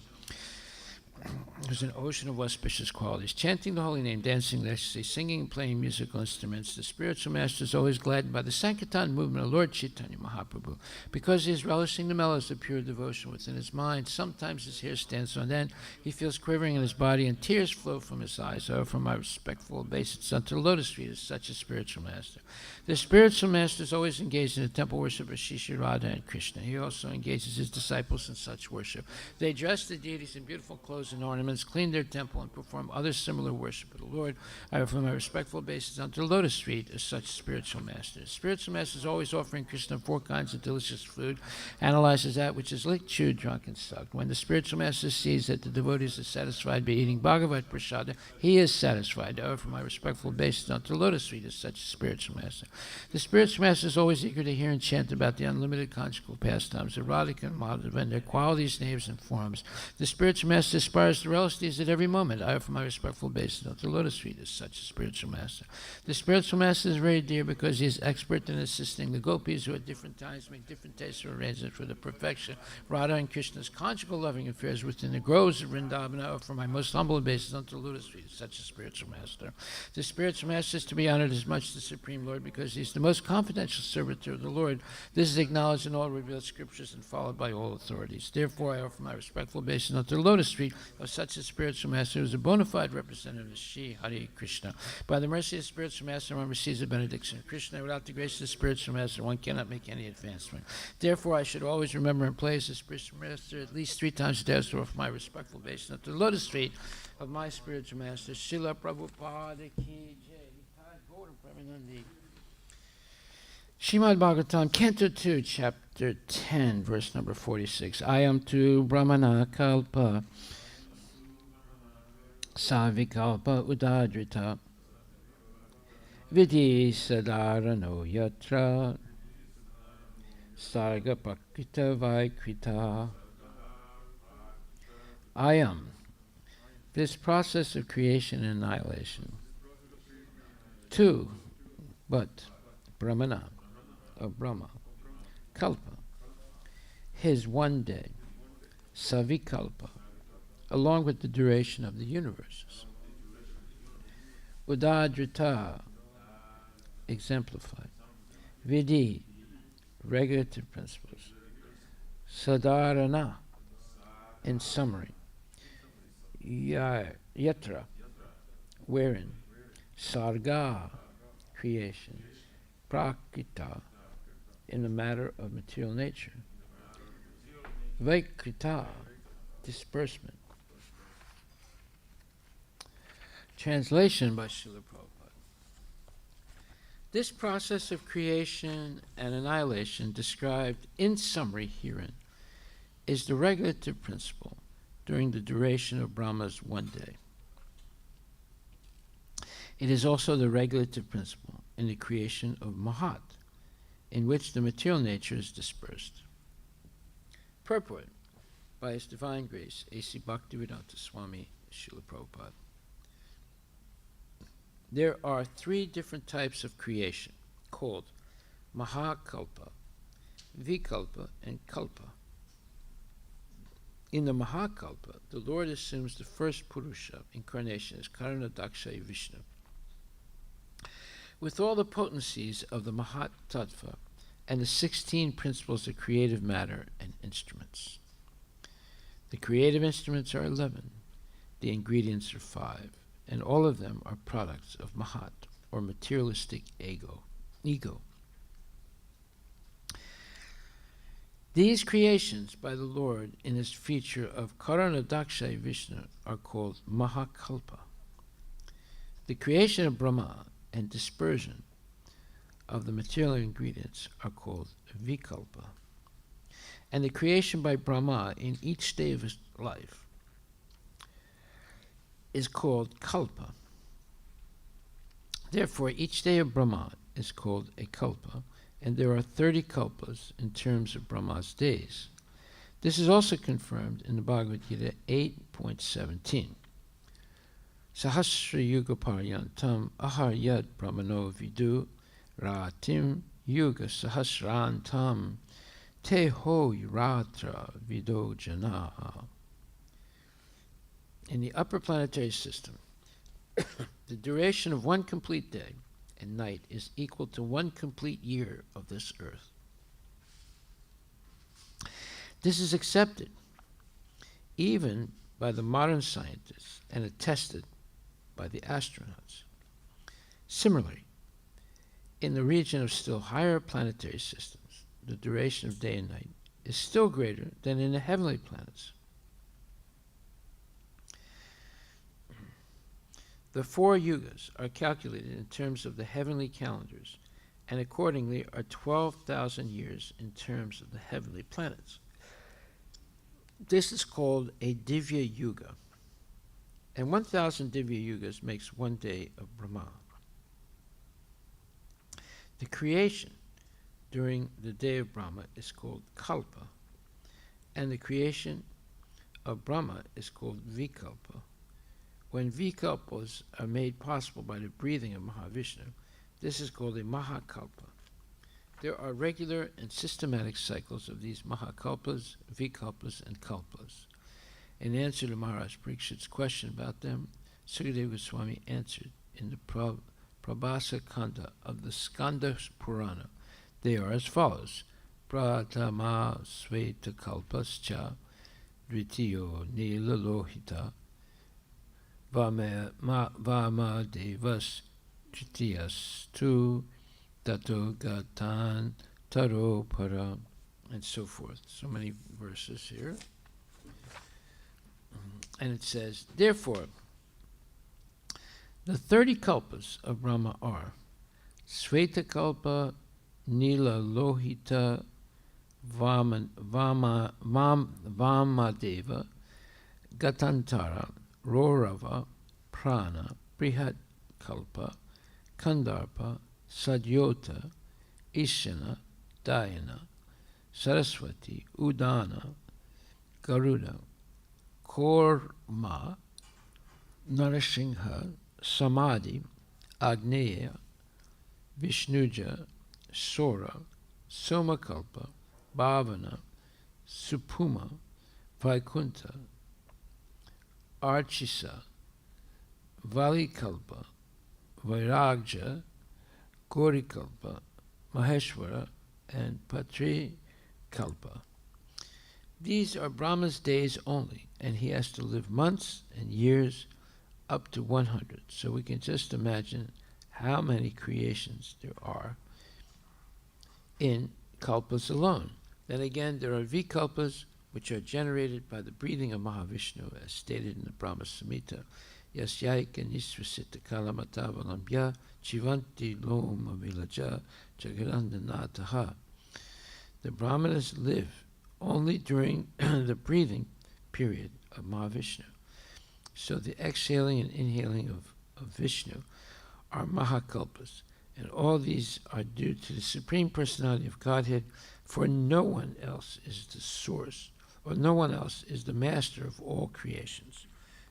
There's an ocean of auspicious qualities. Chanting the holy name, dancing in ecstasy, singing and playing musical instruments, the spiritual master is always gladdened by the Sankirtan movement of Lord Chaitanya Mahaprabhu. Because he is relishing the mellows of pure devotion within his mind, sometimes his hair stands on end, he feels quivering in his body, and tears flow from his eyes. I offer my respectful obeisance unto the lotus feet of such a spiritual master. The spiritual master is always engaged in the temple worship of Shri Radha and Krishna. He also engages his disciples in such worship. They dress the deities in beautiful clothes and ornaments, clean their temple, and perform other similar worship of the Lord. I offer my respectful obeisance unto the lotus feet of such spiritual masters. Spiritual master is always offering Krishna 4 kinds of delicious food, analyzes that which is licked, chewed, drunk, and sucked. When the spiritual master sees that the devotees are satisfied by eating Bhagavad Prasada, he is satisfied. I offer my respectful obeisance unto the lotus feet of such a spiritual master. The spiritual master is always eager to hear and chant about the unlimited conjugal pastimes of Radhika and Madhava and their qualities, names, and forms. The spiritual master aspires to relish these at every moment. I offer my respectful obeisance unto the lotus feet as such a spiritual master. The spiritual master is very dear because he is expert in assisting the gopis who at different times make different tastes or arrangements for the perfection Radha and Krishna's conjugal loving affairs within the groves of Vrindavan. I offer my most humble obeisance unto the lotus feet as such a spiritual master. The spiritual master is to be honored as much as the Supreme Lord because he is the most confidential servitor of the Lord. This is acknowledged in all revealed scriptures and followed by all authorities. Therefore, I offer my respectful obeisance unto the lotus feet of such a spiritual master who is a bona fide representative of Shri Hare Krishna. By the mercy of the spiritual master, one receives the benediction of Krishna. Without the grace of the spiritual master, one cannot make any advancement. Therefore, I should always remember and praise the spiritual master at least 3 times a day to offer my respectful obeisance unto the lotus feet of my spiritual master, Srila Prabhupada Ki Jai. Srimad Bhagavatam, Canto 2, Chapter 10, verse number 46. Ayam tu Brahmana Kalpa Savikalpa Udadrita Vidhi Sadarano Yatra Sarga Pakrita Vaikrita. Ayam, this process of creation and annihilation. 2, but Brahmana, of Brahma, Kalpa, his one day, Savikalpa, along with the duration of the universes. Udadrita, exemplified. Vidhi, regulative principles. Sadarana, in summary. Yatra, wherein. Sarga, creation. Prakrita, in the matter of material nature. Vaikrita, disbursement. Translation by Srila Prabhupada. This process of creation and annihilation described in summary herein is the regulative principle during the duration of Brahma's one day. It is also the regulative principle in the creation of Mahat, in which the material nature is dispersed. Purport by His Divine Grace, A.C. Bhaktivedanta Swami Srila Prabhupada. There are 3 different types of creation called Mahakalpa, Vikalpa, and Kalpa. In the Mahakalpa, the Lord assumes the first Purusha incarnation as Karanadaksha Vishnu, with all the potencies of the Mahat Tattva and the 16 principles of creative matter and instruments. The creative instruments are 11, the ingredients are 5, and all of them are products of Mahat, or materialistic ego. These creations by the Lord in his feature of Karanadaksha Vishnu are called Mahakalpa. The creation of Brahma and dispersion of the material ingredients are called Vikalpa. And the creation by Brahma in each day of his life is called Kalpa. Therefore, each day of Brahma is called a Kalpa, and there are 30 kalpas in terms of Brahma's days. This is also confirmed in the Bhagavad Gita 8.17. Sahasra yuga paryantam aharyad brahmano vidu ratim yuga sahasrantam te ho ratra vido jana. In the upper planetary system, the duration of one complete day and night is equal to one complete year of this earth. This is accepted even by the modern scientists and attested by the astronauts. Similarly, in the region of still higher planetary systems, the duration of day and night is still greater than in the heavenly planets. The 4 yugas are calculated in terms of the heavenly calendars, and accordingly are 12,000 years in terms of the heavenly planets. This is called a Divya Yuga, and 1,000 Divya Yugas makes one day of Brahma. The creation during the day of Brahma is called Kalpa, and the creation of Brahma is called Vikalpa. When Vikalpas are made possible by the breathing of Mahavishnu, this is called a Mahakalpa. There are regular and systematic cycles of these Mahakalpas, Vikalpas, and Kalpas. In answer to Maharaj Parikshit's question about them, Sukadeva Goswami answered in the Prabhasa Kanda of the Skanda Purana. They are as follows: Pratama Sveta Kalpascha Dvitiyo Nila Lohita Vama Devas Tritiyas Tu Tato Gatan Taro Para, and so forth. So many verses here. And it says, therefore, the 30 kalpas of Brahma are Sveta Kalpa, Nila Lohita, Vamadeva, Gatantara, Rorava, Prana, Brihat Kalpa, Kandarpa, Sadyota, Ishana, Dayana, Saraswati, Udana, Garuda, Korma, Narasingha, Samadhi, Agneya, Vishnuja, Sora, Somakalpa, Bhavana, Supuma, Vaikunta, Archisa, Valikalpa, Vairagja, Gorikalpa, Maheshwara, and Patri Kalpa. These are Brahma's days only, and he has to live months and years up to 100. So we can just imagine how many creations there are in kalpas alone. Then again, there are vikalpas, which are generated by the breathing of Mahavishnu, as stated in the Brahma Samhita. Yasyaika nisvasita kalamatavalamya chivanti loma vilaja jagadandanataha. The Brahmanas live only during the breathing period of Mahavishnu. So the exhaling and inhaling of Vishnu are Mahakalpas, and all these are due to the Supreme Personality of Godhead, for no one else is the source, or no one else is the master of all creations.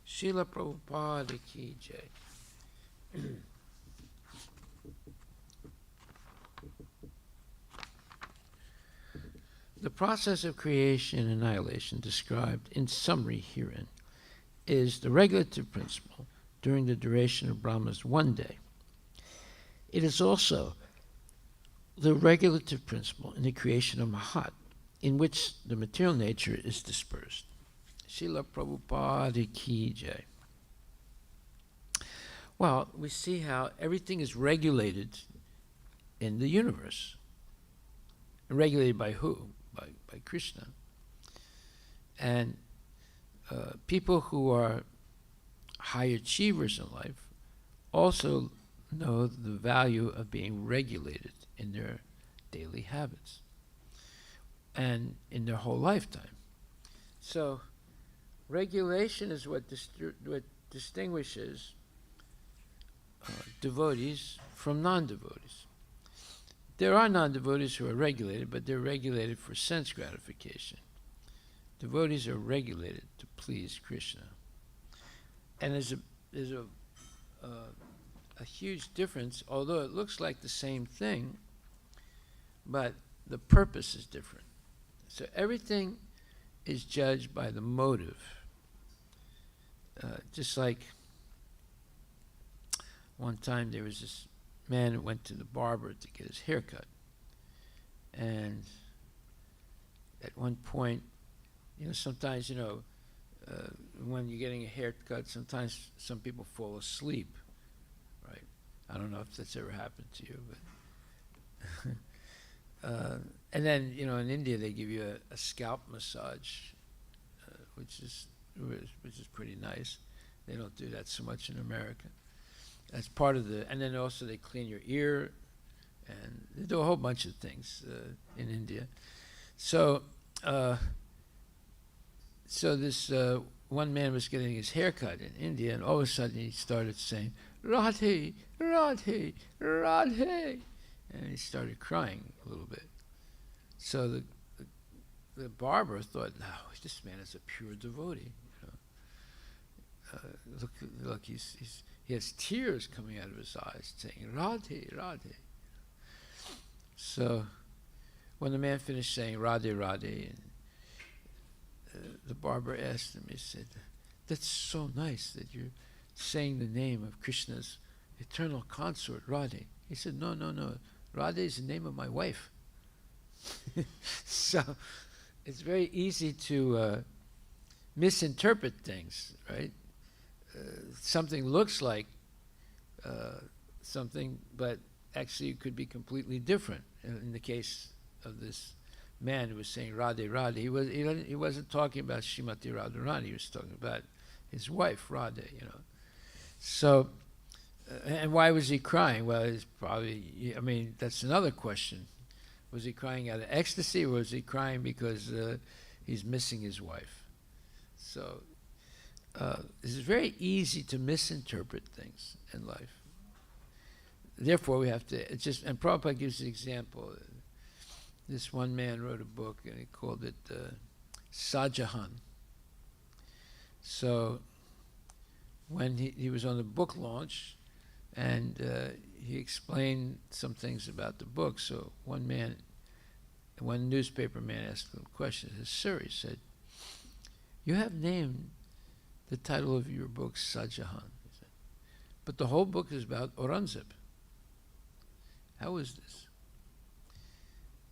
Srila Prabhupada Ki Jai. The process of creation and annihilation described in summary herein is the regulative principle during the duration of Brahma's one day. It is also the regulative principle in the creation of Mahat, in which the material nature is dispersed. Srila Prabhupada Ki Jai. Well, we see how everything is regulated in the universe. Regulated by who? By Krishna. And people who are high achievers in life also know the value of being regulated in their daily habits and in their whole lifetime. So regulation is what distinguishes devotees from non-devotees. There are non-devotees who are regulated, but they're regulated for sense gratification. Devotees are regulated to please Krishna. And there's a huge difference, although it looks like the same thing, but the purpose is different. So everything is judged by the motive. Just like one time there was this man who went to the barber to get his hair cut. And at one point, sometimes, when you're getting a haircut, sometimes some people fall asleep, right? I don't know if that's ever happened to you, but and then, in India they give you a scalp massage, which is pretty nice. They don't do that so much in America. That's part of and then also they clean your ear, and they do a whole bunch of things in India. So this one man was getting his hair cut in India, and all of a sudden he started saying, "Radhe, Radhe, Radhe," and he started crying a little bit. So the barber thought, "No, this man is a pure devotee. Look, he has tears coming out of his eyes, saying Radhe, Radhe." So when the man finished saying Radhe, Radhe, and the barber asked him, he said, "That's so nice that you're saying the name of Krishna's eternal consort, Radhe." He said, No. Radhe is the name of my wife." So it's very easy to misinterpret things, right? Something looks like something, but actually it could be completely different. In the case of this man who was saying Radhe, Radhe, he wasn't talking about Srimati Radharani. He was talking about his wife, Radhe. So, and why was he crying? Well, it's probably, that's another question. Was he crying out of ecstasy, or was he crying because he's missing his wife? So it's very easy to misinterpret things in life. Therefore, we have to and Prabhupada gives the example. This one man wrote a book, and he called it Sajahan. So when he was on the book launch, and he explained some things about the book. So one newspaper man asked him a question. He said, "Sir," he said, "you have named the title of your book Sajahan, he said, but the whole book is about Aurangzeb. How is this?"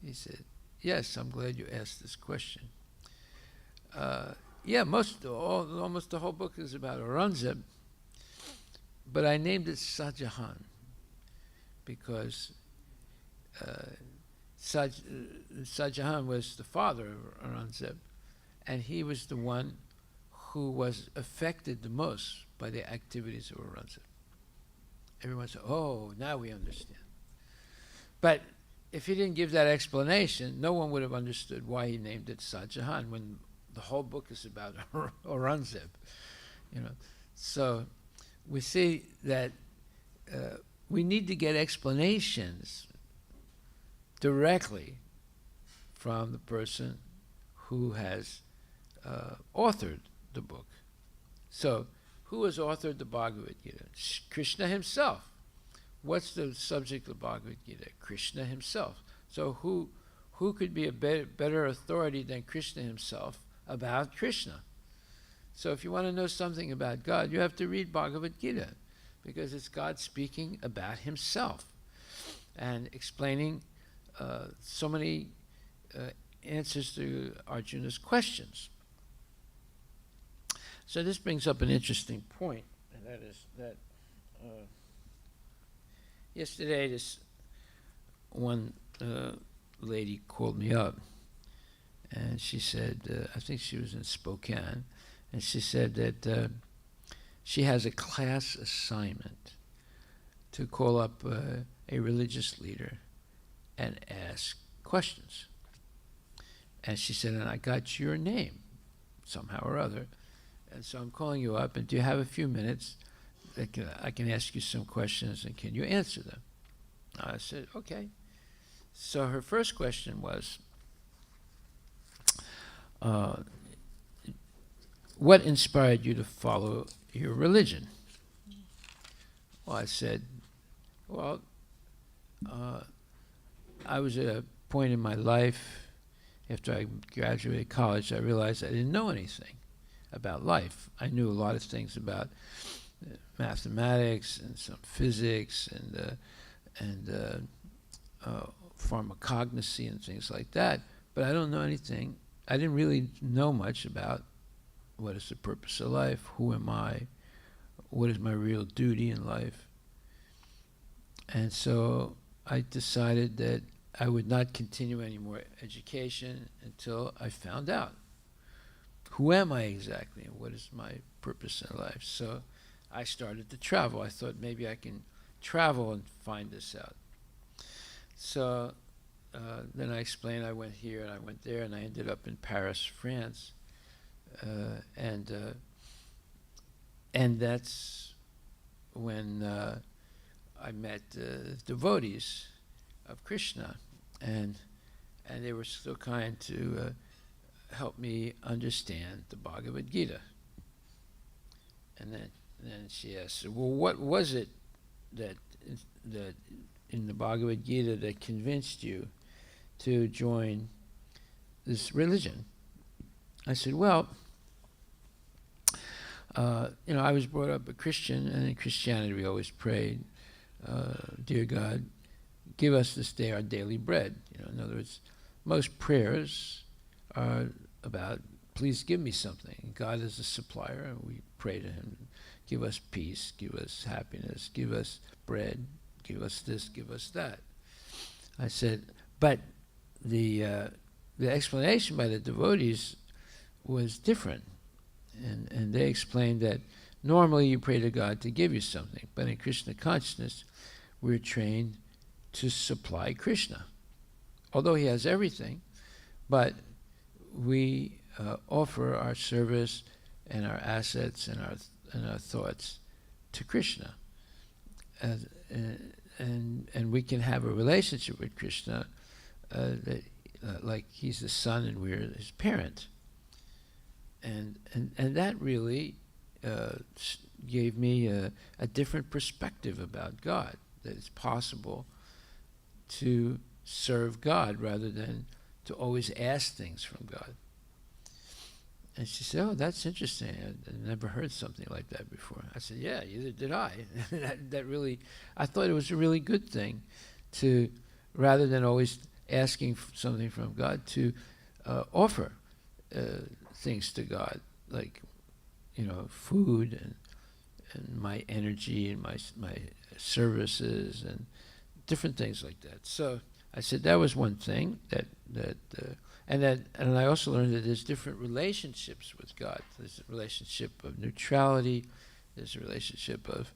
He said, "Yes, I'm glad you asked this question. Yeah, almost the whole book is about Aurangzeb, but I named it Sajahan because Sajahan was the father of Aurangzeb, and he was the one who was affected the most by the activities of Aurangzeb." Everyone said, "Oh, now we understand." But if he didn't give that explanation, no one would have understood why he named it Sajahan when the whole book is about Aurangzeb. So we see that we need to get explanations directly from the person who has authored the book. So who has authored the Bhagavad Gita? Krishna himself. What's the subject of the Bhagavad Gita? Krishna himself. So who could be a better authority than Krishna himself about Krishna? So if you want to know something about God, you have to read Bhagavad Gita, because it's God speaking about himself and explaining so many answers to Arjuna's questions. So this brings up an interesting point, and that is that yesterday this one lady called me up, and she said, I think she was in Spokane, and she said that she has a class assignment to call up a religious leader and ask questions. And she said, and I got your name somehow or other, and so I'm calling you up, and do you have a few minutes that I can ask you some questions, and can you answer them? I said, okay. So her first question was, what inspired you to follow your religion? Well, I said, well, I was at a point in my life after I graduated college, I realized I didn't know anything about life. I knew a lot of things about mathematics and some physics and pharmacognosy and things like that, but I don't know anything. I didn't really know much about what is the purpose of life, who am I, what is my real duty in life. And so I decided that I would not continue any more education until I found out who am I exactly and what is my purpose in life. So I started to travel. I thought maybe I can travel and find this out. So then I explained I went here and I went there, and I ended up in Paris, France. And that's when I met devotees of Krishna, and they were so kind to help me understand the Bhagavad Gita. And then she asked, well, what was it that in the Bhagavad Gita that convinced you to join this religion? I said, well, I was brought up a Christian, and in Christianity we always prayed, dear God, give us this day our daily bread. In other words, most prayers are about, please give me something. God is a supplier, and we pray to him, give us peace, give us happiness, give us bread, give us this, give us that. I said, but the explanation by the devotees was different. And they explained that normally you pray to God to give you something, but in Krishna consciousness, we're trained to supply Krishna. Although he has everything, but we offer our service and our assets and our thoughts to Krishna. And we can have a relationship with Krishna like he's the son and we're his parent. And that really gave me a different perspective about God, that it's possible to serve God rather than to always ask things from God. And she said, oh, that's interesting. I never heard something like that before. I said, yeah, either did I. that really, I thought it was a really good thing to, rather than always asking something from God, to offer things to God, like, food and my energy and my services and different things like that. So I said that was one thing and I also learned that there's different relationships with God. There's a relationship of neutrality, there's a relationship of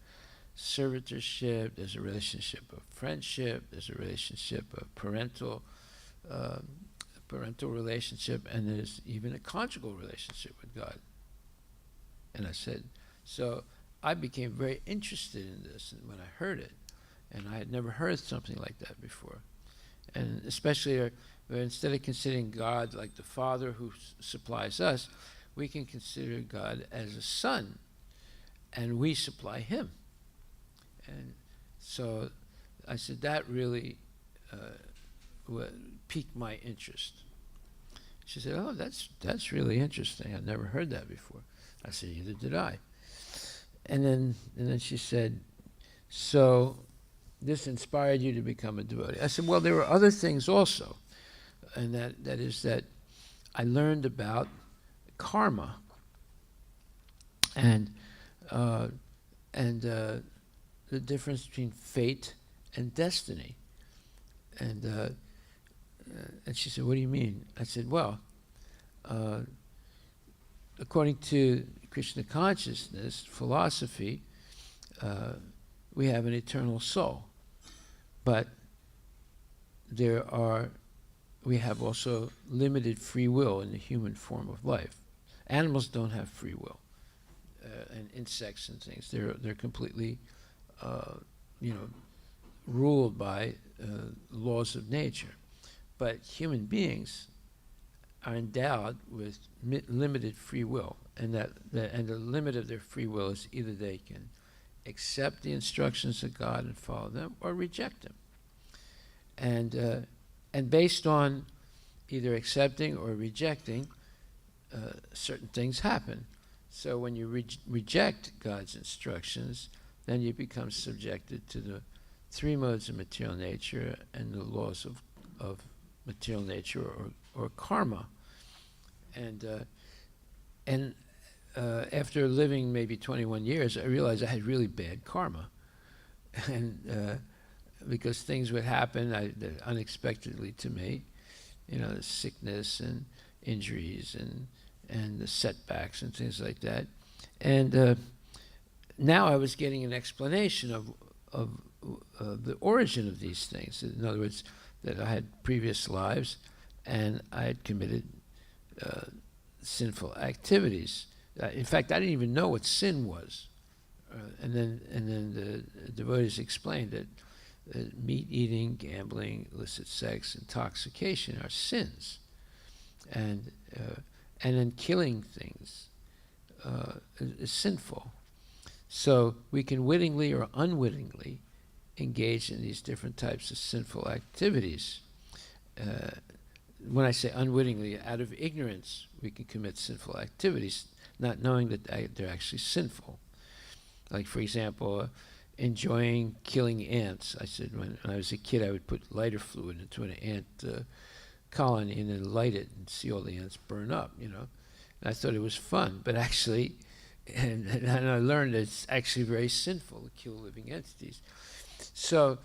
servitorship, there's a relationship of friendship, there's a relationship of parental relationship, and there's even a conjugal relationship with God. And I said, so I became very interested in this when I heard it, and I had never heard something like that before. And especially instead of considering God like the Father who supplies us, we can consider God as a son, and we supply him. And so I said that really piqued my interest. She said, oh, that's really interesting. I've never heard that before. I said, either did I. And then she said, so this inspired you to become a devotee. I said, well, there were other things also. And that is that I learned about karma and the difference between fate and destiny. And she said, what do you mean? I said, well, according to Krishna consciousness philosophy, we have an eternal soul. But we have also limited free will in the human form of life. Animals don't have free will, and insects and things. They're completely, ruled by laws of nature. But human beings are endowed with limited free will, and the limit of their free will is either they can accept the instructions of God and follow them, or reject them. And based on either accepting or rejecting, certain things happen. So when you reject God's instructions, then you become subjected to the three modes of material nature and the laws of material nature, or karma. And after living maybe 21 years, I realized I had really bad karma. And because things would happen unexpectedly to me, the sickness and injuries and the setbacks and things like that. And now I was getting an explanation of the origin of these things. In other words, that I had previous lives and I had committed sinful activities. In fact, I didn't even know what sin was. And then the devotees explained that meat eating, gambling, illicit sex, intoxication are sins, and then killing things is sinful. So we can wittingly or unwittingly engage in these different types of sinful activities. When I say unwittingly, out of ignorance, we can commit sinful activities, not knowing that they're actually sinful. Like, for example, enjoying killing ants. I said when I was a kid, I would put lighter fluid into an ant colony and then light it and see all the ants burn up, And I thought it was fun, but actually, and I learned that it's actually very sinful to kill living entities. So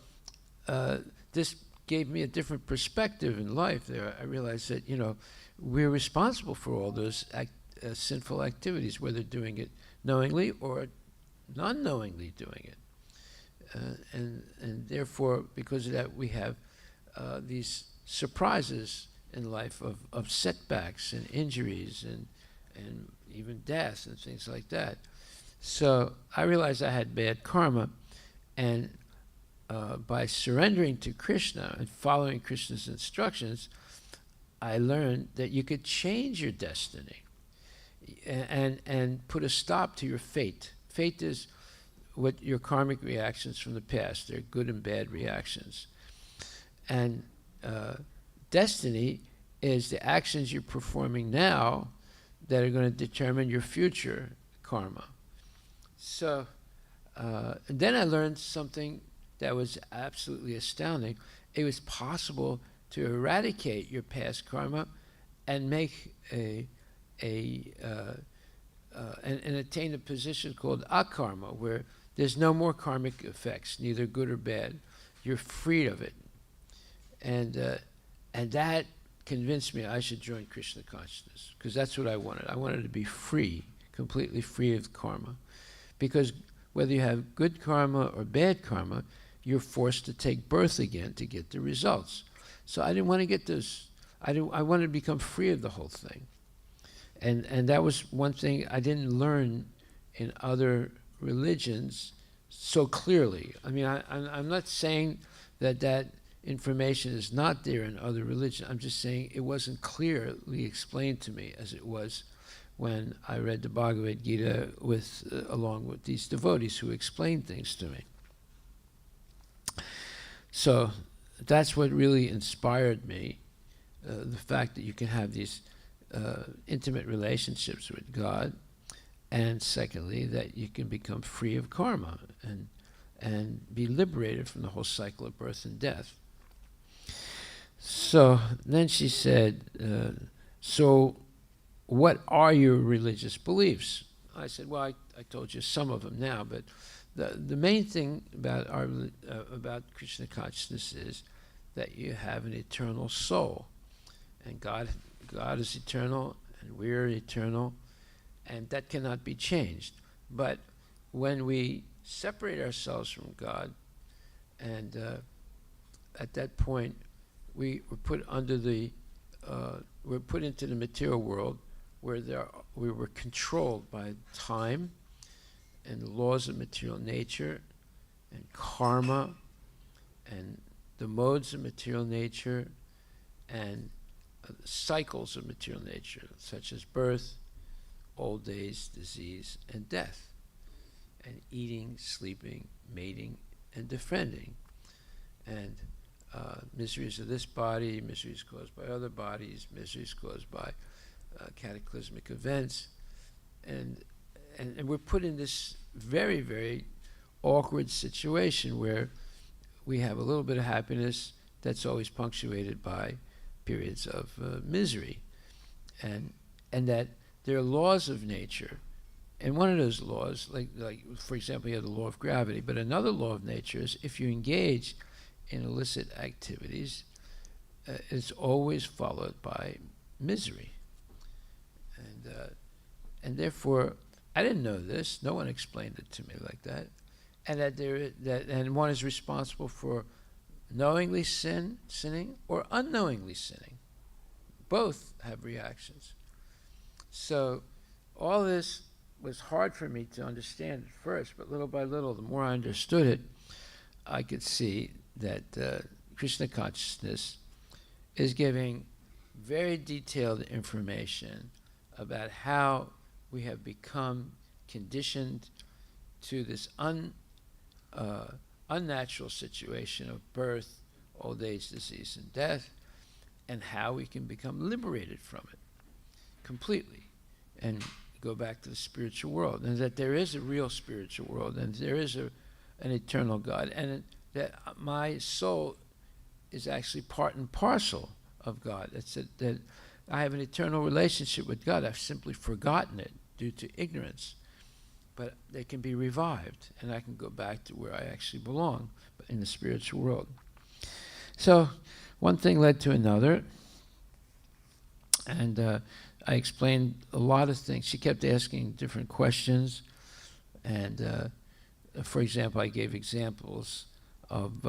this gave me a different perspective in life there. I realized that, we're responsible for all those sinful activities, whether doing it knowingly or non-knowingly doing it. And therefore, because of that, we have these surprises in life of setbacks and injuries and even death and things like that. So I realized I had bad karma, and by surrendering to Krishna and following Krishna's instructions, I learned that you could change your destiny and put a stop to your fate. Fate is what your karmic reactions from the past. They're good and bad reactions. And destiny is the actions you're performing now that are going to determine your future karma. So and then I learned something that was absolutely astounding. It was possible to eradicate your past karma and make and attain a position called akarma, where there's no more karmic effects, neither good or bad. You're free of it. And that convinced me I should join Krishna consciousness, because that's what I wanted. I wanted to be free, completely free of karma. Because whether you have good karma or bad karma, you're forced to take birth again to get the results. So I didn't want to get those. I wanted to become free of the whole thing. And that was one thing I didn't learn in other religions so clearly. I mean, I'm not saying that information is not there in other religions. I'm just saying it wasn't clearly explained to me as it was when I read the Bhagavad Gita along with these devotees who explained things to me. So that's what really inspired me, the fact that you can have these intimate relationships with God, and secondly, that you can become free of karma and be liberated from the whole cycle of birth and death. So then she said, so what are your religious beliefs? I said, well, I told you some of them now, but the main thing about Krishna consciousness is that you have an eternal soul, and God is eternal, and we're eternal, and that cannot be changed. But when we separate ourselves from God, and at that point we were put we're put into the material world where we were controlled by time and the laws of material nature and karma and the modes of material nature and cycles of material nature, such as birth, old age, disease, and death, and eating, sleeping, mating, and defending, and miseries of this body, miseries caused by other bodies, miseries caused by cataclysmic events, and we're put in this very, very awkward situation where we have a little bit of happiness that's always punctuated by periods of misery, and that there are laws of nature, and one of those laws, like for example, you have the law of gravity, but another law of nature is if you engage in illicit activities, it's always followed by misery, and therefore I didn't know this. No one explained it to me like that, and and one is responsible for knowingly sinning or unknowingly sinning. Both have reactions. So all this was hard for me to understand at first, but little by little, the more I understood it, I could see that Krishna consciousness is giving very detailed information about how we have become conditioned to this unnatural situation of birth, old age, disease, and death, and how we can become liberated from it completely and go back to the spiritual world, and that there is a real spiritual world, and there is an eternal God, and that my soul is actually part and parcel of God. It's that I have an eternal relationship with God. I've simply forgotten it due to ignorance. But they can be revived, and I can go back to where I actually belong, in the spiritual world. So one thing led to another, and I explained a lot of things. She kept asking different questions, and for example, I gave examples of,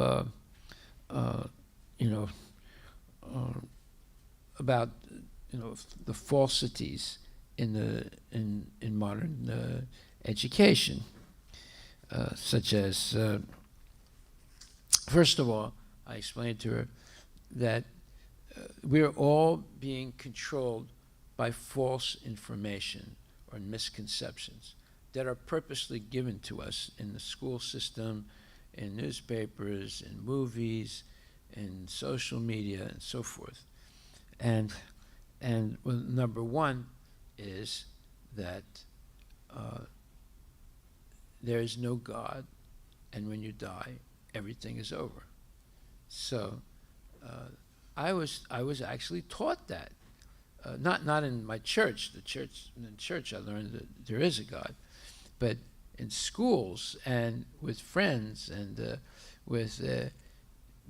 about, the falsities in modern education, such as, first of all, I explained to her that we're all being controlled by false information or misconceptions that are purposely given to us in the school system, in newspapers, in movies, in social media, and so forth. And well, number one is that there is no God, and when you die, everything is over. So I was actually taught that, not in my church. In church I learned that there is a God, but in schools and with friends and with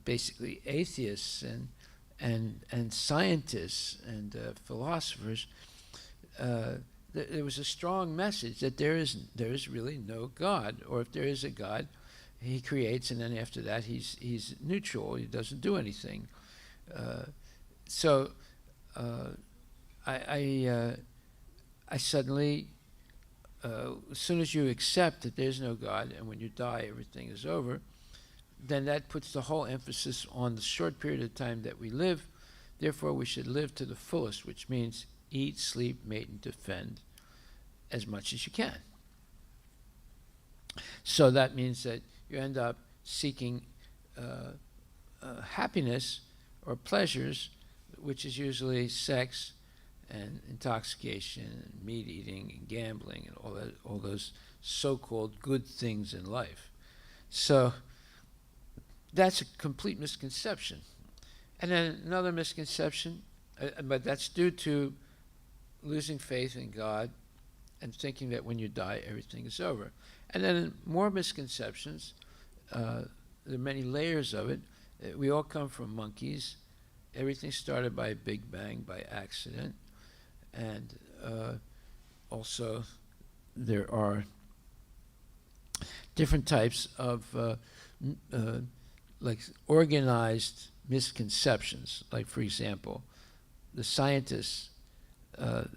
basically atheists and scientists and philosophers. There was a strong message that there is really no God, or if there is a God, he creates, and then after that he's neutral. He doesn't do anything. So I suddenly, as soon as you accept that there's no God, and when you die everything is over, then that puts the whole emphasis on the short period of time that we live. Therefore, we should live to the fullest, which means eat, sleep, mate, and defend as much as you can. So that means that you end up seeking happiness or pleasures, which is usually sex and intoxication and meat eating and gambling and all those so-called good things in life. So that's a complete misconception. And then another misconception, but that's due to losing faith in God and thinking that when you die, everything is over. And then more misconceptions, there are many layers of it. We all come from monkeys. Everything started by a Big Bang, by accident. And also there are different types of like organized misconceptions. Like, for example, the scientists,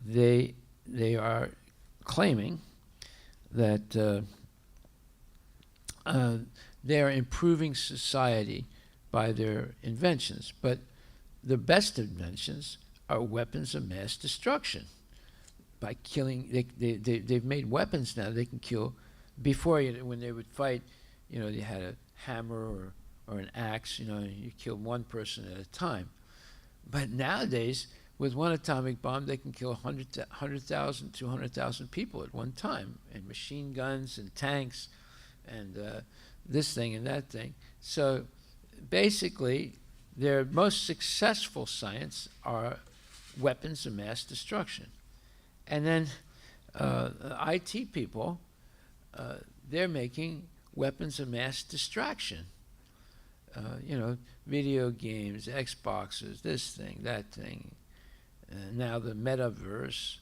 they are claiming that they are improving society by their inventions. But the best inventions are weapons of mass destruction. By killing, they've made weapons now. They can kill. Before, when they would fight, you had a hammer or an axe. You killed one person at a time. But nowadays, with one atomic bomb, they can kill 100,000, 200,000 people at one time, and machine guns and tanks, and this thing and that thing. So basically, their most successful science are weapons of mass destruction. And then IT people, they're making weapons of mass distraction. Video games, Xboxes, this thing, that thing. Now the metaverse,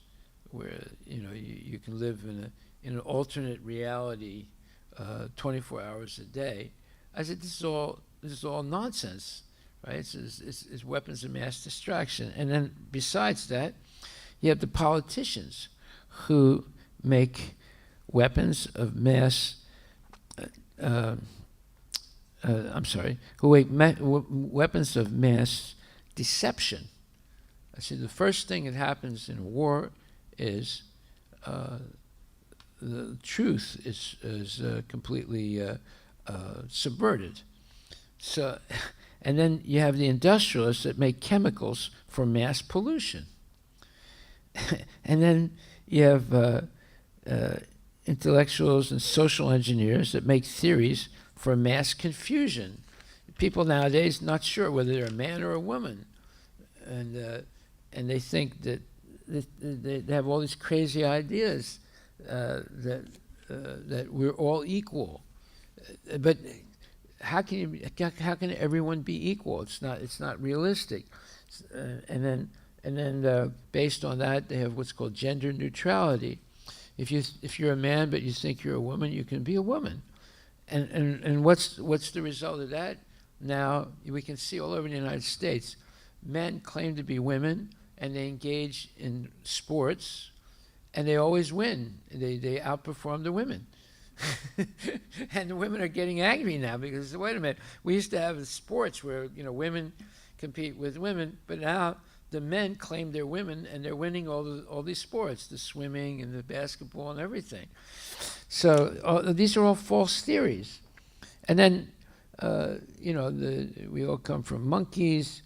where you can live in an alternate reality 24 hours a day. I said, this is all nonsense, right? It's weapons of mass distraction. And then besides that, you have the politicians who make weapons of mass. Who make weapons of mass deception. I said the first thing that happens in a war is the truth is completely subverted. So, and then you have the industrialists that make chemicals for mass pollution. And then you have intellectuals and social engineers that make theories for mass confusion. People nowadays not sure whether they're a man or a woman, and they think that they have all these crazy ideas that we're all equal. But how can everyone be equal? It's not realistic. And then based on that, they have what's called gender neutrality. If you're a man but you think you're a woman, you can be a woman. And what's the result of that? Now we can see all over the United States, men claim to be women and they engage in sports, and they always win. They outperform the women. And the women are getting angry now because, wait a minute, we used to have sports where women compete with women, but now the men claim they're women and they're winning all these sports, the swimming and the basketball and everything. So these are all false theories. And then we all come from monkeys,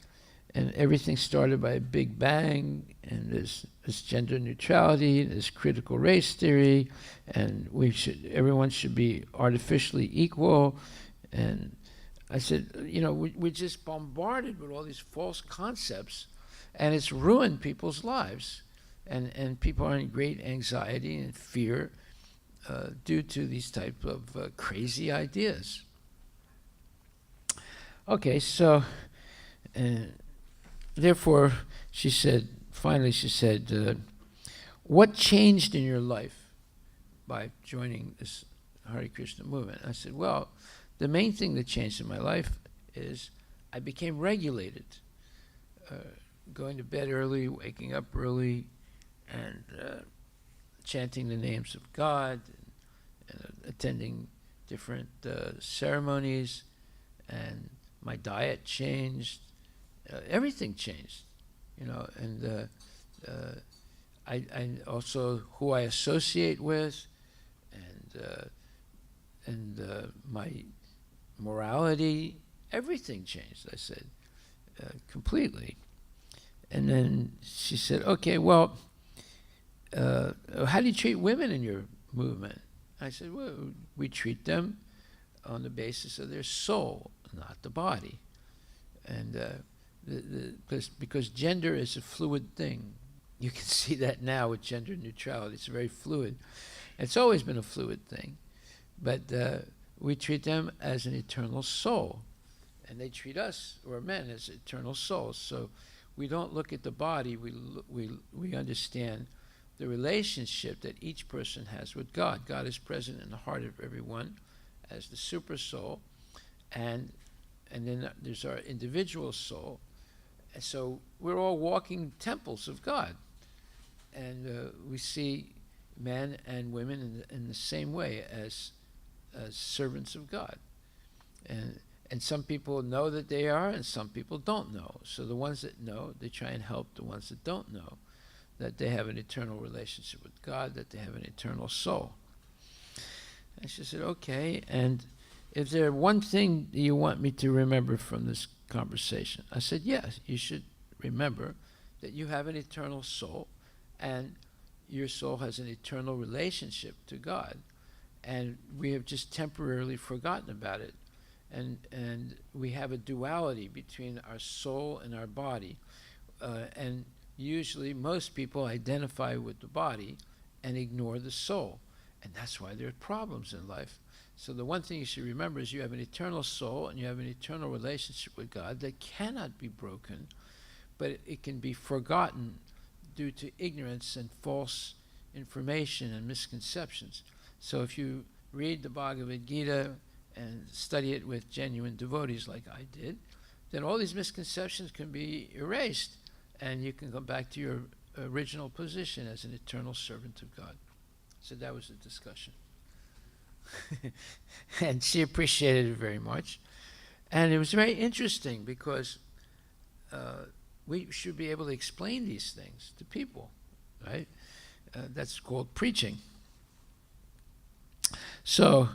and everything started by a big bang, and there's gender neutrality, there's critical race theory, and everyone should be artificially equal. And I said, we're just bombarded with all these false concepts, and it's ruined people's lives, and people are in great anxiety and fear due to these type of crazy ideas. Okay, so therefore, finally she said, what changed in your life by joining this Hare Krishna movement? I said, well, the main thing that changed in my life is I became regulated, going to bed early, waking up early, and chanting the names of God, and attending different ceremonies, and my diet changed. Everything changed, and I also who I associate with, and my morality, everything changed. I said, completely. And then she said, okay, well, how do you treat women in your movement? I said, well, we treat them on the basis of their soul, not the body. And because gender is a fluid thing. You can see that now with gender neutrality. It's very fluid. It's always been a fluid thing. But we treat them as an eternal soul. And they treat us, or men, as eternal souls. So we don't look at the body. We understand the relationship that each person has with God. God is present in the heart of everyone as the super soul. And then there's our individual soul. And so we're all walking temples of God. And we see men and women in the same way as servants of God. And And some people know that they are, and some people don't know. So the ones that know, they try and help the ones that don't know, that they have an eternal relationship with God, that they have an eternal soul. And she said, okay, and is there one thing you want me to remember from this conversation? I said, yes, you should remember that you have an eternal soul, and your soul has an eternal relationship to God, and we have just temporarily forgotten about it. And we have a duality between our soul and our body, and usually most people identify with the body and ignore the soul, and that's why there are problems in life. So the one thing you should remember is you have an eternal soul and you have an eternal relationship with God that cannot be broken, but it can be forgotten due to ignorance and false information and misconceptions. So if you read the Bhagavad Gita and study it with genuine devotees like I did, then all these misconceptions can be erased, and you can go back to your original position as an eternal servant of God. So that was the discussion. And she appreciated it very much. And it was very interesting because we should be able to explain these things to people, right? That's called preaching. So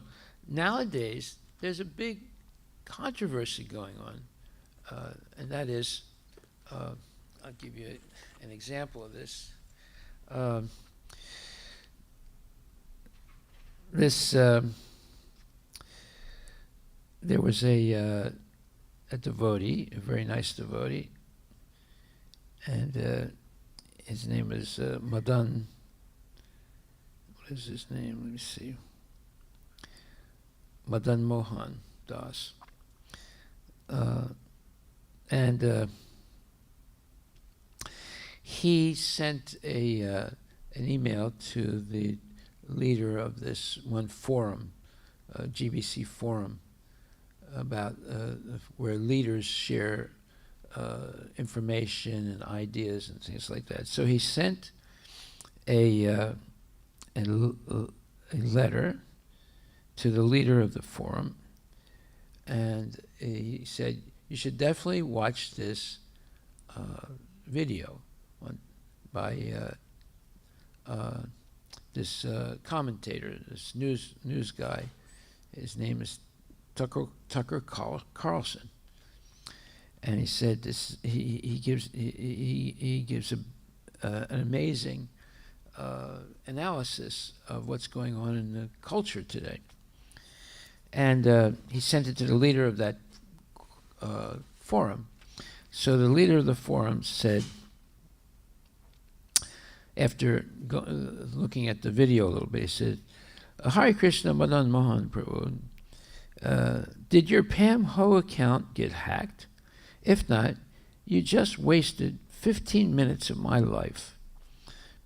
nowadays, there's a big controversy going on, and that is, I'll give you an example of this. There was a devotee, a very nice devotee, and his name is Madan. What is his name? Let me see. Madan Mohan Das. And he sent an email to the leader of this one forum, GBC forum, about where leaders share information and ideas and things like that. So he sent a letter to the leader of the forum, and he said, you should definitely watch this video by this commentator, this news guy. His name is Tucker Carlson, and he said this. He gives an amazing analysis of what's going on in the culture today. And he sent it to the leader of that forum. So the leader of the forum said, after looking at the video a little bit, he said, Hare Krishna Madan Mohan Prabhu, did your Pam Ho account get hacked? If not, you just wasted 15 minutes of my life.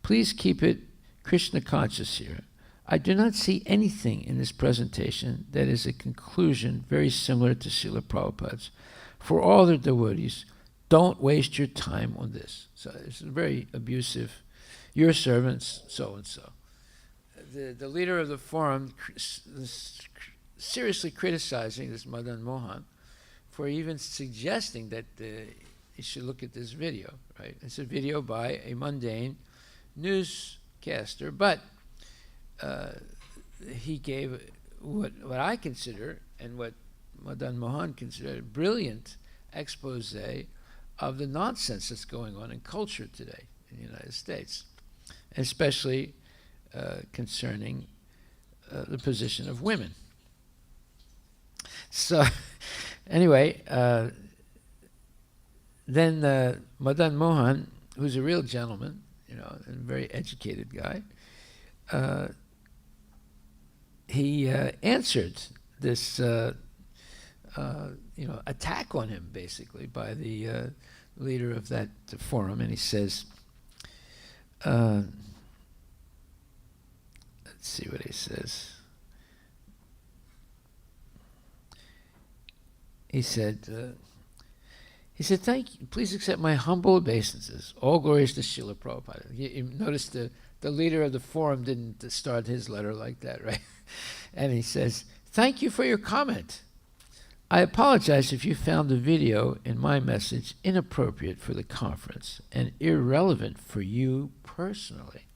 Please keep it Krishna conscious here. I do not see anything in this presentation that is a conclusion very similar to Srila Prabhupada's. For all the devotees, don't waste your time on this. So it's very abusive. Your servants, so-and-so. The leader of the forum seriously criticizing this Madan Mohan for even suggesting that you should look at this video, right? It's a video by a mundane newscaster, but he gave what I consider, and what Madan Mohan considered, a brilliant expose of the nonsense that's going on in culture today in the United States, especially concerning the position of women. So anyway, then Madan Mohan, who's a real gentleman, and a very educated guy, he answered this attack on him, basically, by the leader of that forum, and he says, let's see what he says. He said, thank you. Please accept my humble obeisances. All glories to Srila Prabhupada. You notice the leader of the forum didn't start his letter like that, right? And he says, thank you for your comment. I apologize if you found the video in my message inappropriate for the conference and irrelevant for you personally.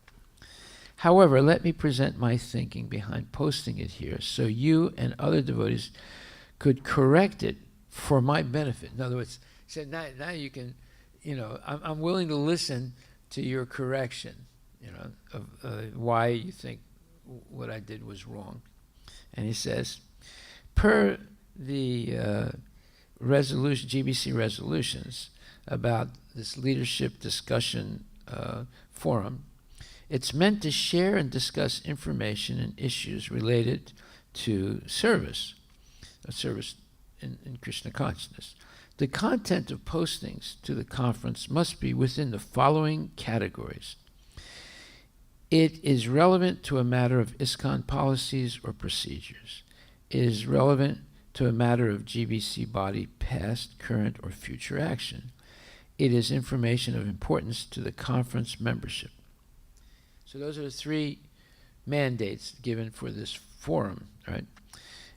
However, let me present my thinking behind posting it here so you and other devotees could correct it for my benefit. In other words, he said, now you can, I'm willing to listen to your correction, of why you think what I did was wrong. And he says, per the resolution, GBC resolutions about this leadership discussion forum, it's meant to share and discuss information and issues related to service in Krishna consciousness. The content of postings to the conference must be within the following categories. It is relevant to a matter of ISKCON policies or procedures. It is relevant to a matter of GBC body past, current, or future action. It is information of importance to the conference membership. So those are the three mandates given for this forum, right?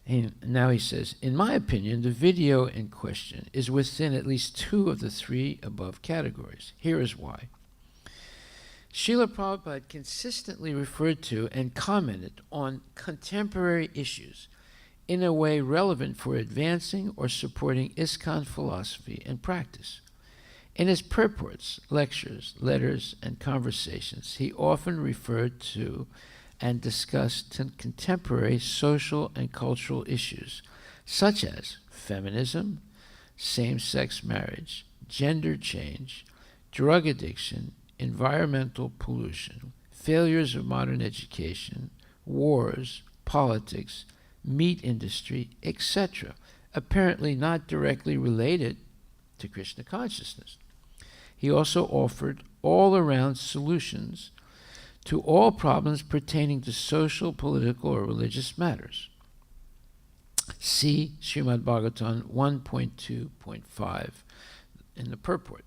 And now he says, in my opinion, the video in question is within at least two of the three above categories. Here is why. Srila Prabhupada consistently referred to and commented on contemporary issues in a way relevant for advancing or supporting ISKCON philosophy and practice. In his purports, lectures, letters, and conversations, he often referred to and discussed contemporary social and cultural issues, such as feminism, same-sex marriage, gender change, drug addiction, environmental pollution, failures of modern education, wars, politics, meat industry, etc., apparently not directly related to Krishna consciousness. He also offered all-around solutions to all problems pertaining to social, political, or religious matters. See Srimad Bhagavatam 1.2.5 in the purport.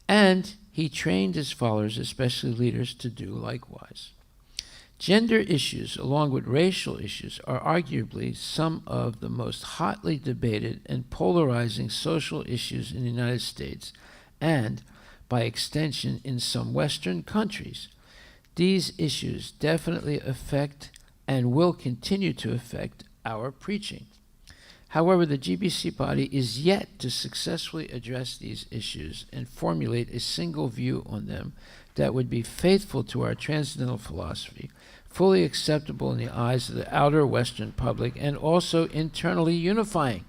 And he trained his followers, especially leaders, to do likewise. Gender issues, along with racial issues, are arguably some of the most hotly debated and polarizing social issues in the United States and, by extension, in some Western countries. These issues definitely affect and will continue to affect our preaching. However, the GBC body is yet to successfully address these issues and formulate a single view on them that would be faithful to our transcendental philosophy, fully acceptable in the eyes of the outer Western public, and also internally unifying.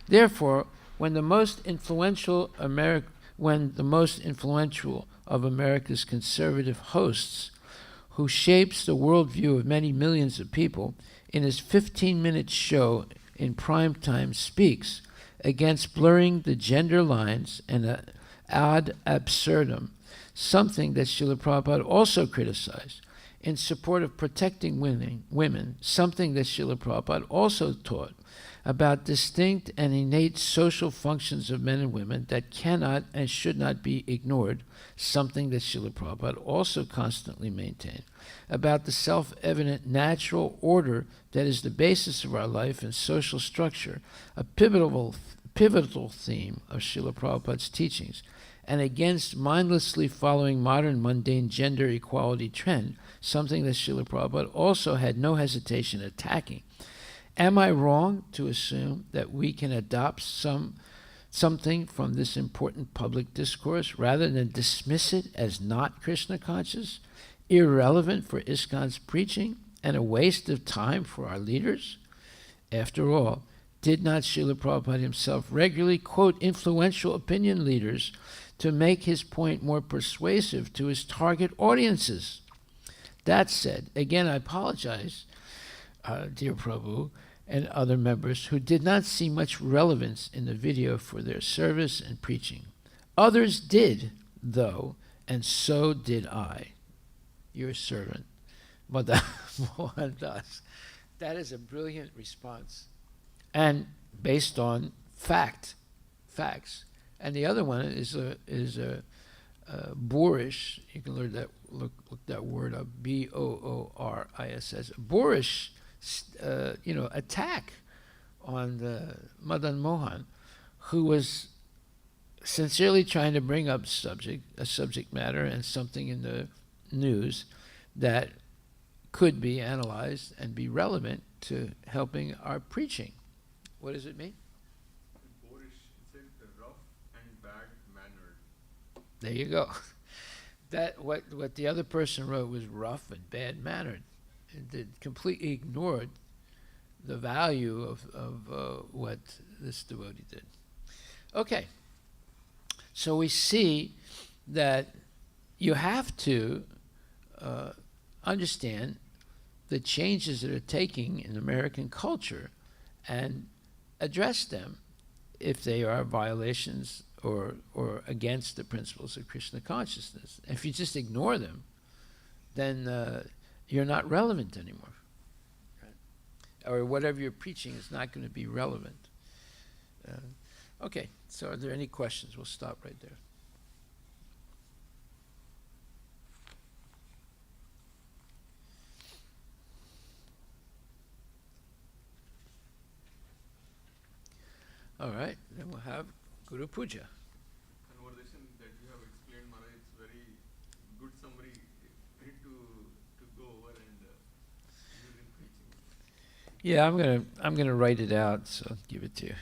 Therefore, when the most influential of America's conservative hosts, who shapes the worldview of many millions of people, in his 15-minute show in prime time speaks against blurring the gender lines and ad absurdum, something that Srila Prabhupada also criticized, in support of protecting women, something that Srila Prabhupada also taught, about distinct and innate social functions of men and women that cannot and should not be ignored, something that Srila Prabhupada also constantly maintained, about the self-evident natural order that is the basis of our life and social structure, a pivotal theme of Srila Prabhupada's teachings, and against mindlessly following modern mundane gender equality trend, something that Srila Prabhupada also had no hesitation attacking. Am I wrong to assume that we can adopt something from this important public discourse rather than dismiss it as not Krishna conscious, irrelevant for ISKCON's preaching, and a waste of time for our leaders? After all, did not Srila Prabhupada himself regularly quote influential opinion leaders to make his point more persuasive to his target audiences? That said, again, I apologize, dear Prabhu, and other members who did not see much relevance in the video for their service and preaching. Others did, though, and so did I, your servant, Mohan Das. That is a brilliant response, and based on facts. And the other one is a boorish. You can learn that. Look that word up. Boorish. Boorish, attack on Madan Mohan, who was sincerely trying to bring up a subject matter and something in the news that could be analyzed and be relevant to helping our preaching. What does it mean? Boorish. It said rough and bad-mannered. There you go. That what the other person wrote was rough and bad-mannered. It completely ignored the value of what this devotee did. Okay. So we see that you have to understand the changes that are taking in American culture and address them if they are violations or against the principles of Krishna consciousness. If you just ignore them, then you're not relevant anymore. Right? Or whatever you're preaching is not going to be relevant. Okay, so are there any questions? We'll stop right there. All right, then we'll have Guru Puja. Conversation that you have explained, Maharaj, it's very good summary to go over and use in preaching. Yeah, I'm gonna write it out, so I'll give it to you.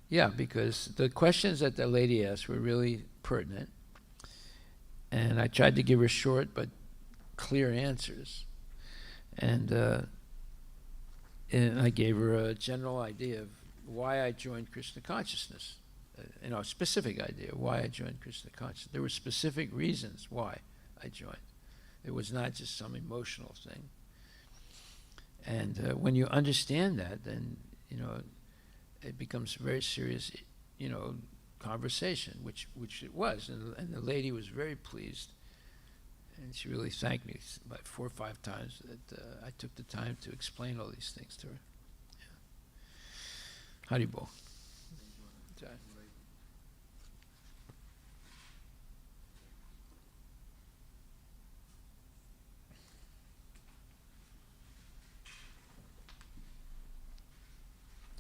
Yeah, because the questions that the lady asked were really pertinent, and I tried to give her short but clear answers, and I gave her a general idea of why I joined Krishna consciousness, a specific idea of why I joined Krishna consciousness. There were specific reasons why I joined. It was not just some emotional thing. And when you understand that, then it becomes a very serious, conversation, which it was, and the lady was very pleased, and she really thanked me about 4 or 5 times that I took the time to explain all these things to her. Yeah. Haribol. Jai.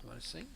You want to sing?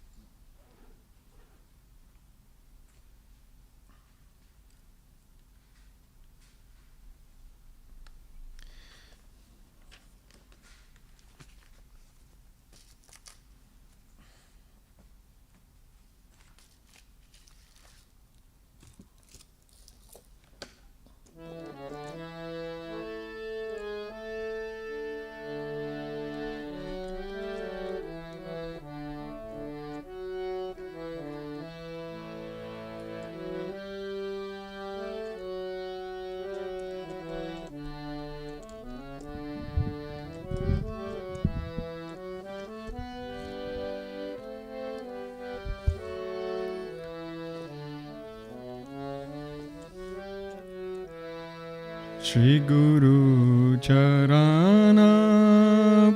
Shri Guru Charana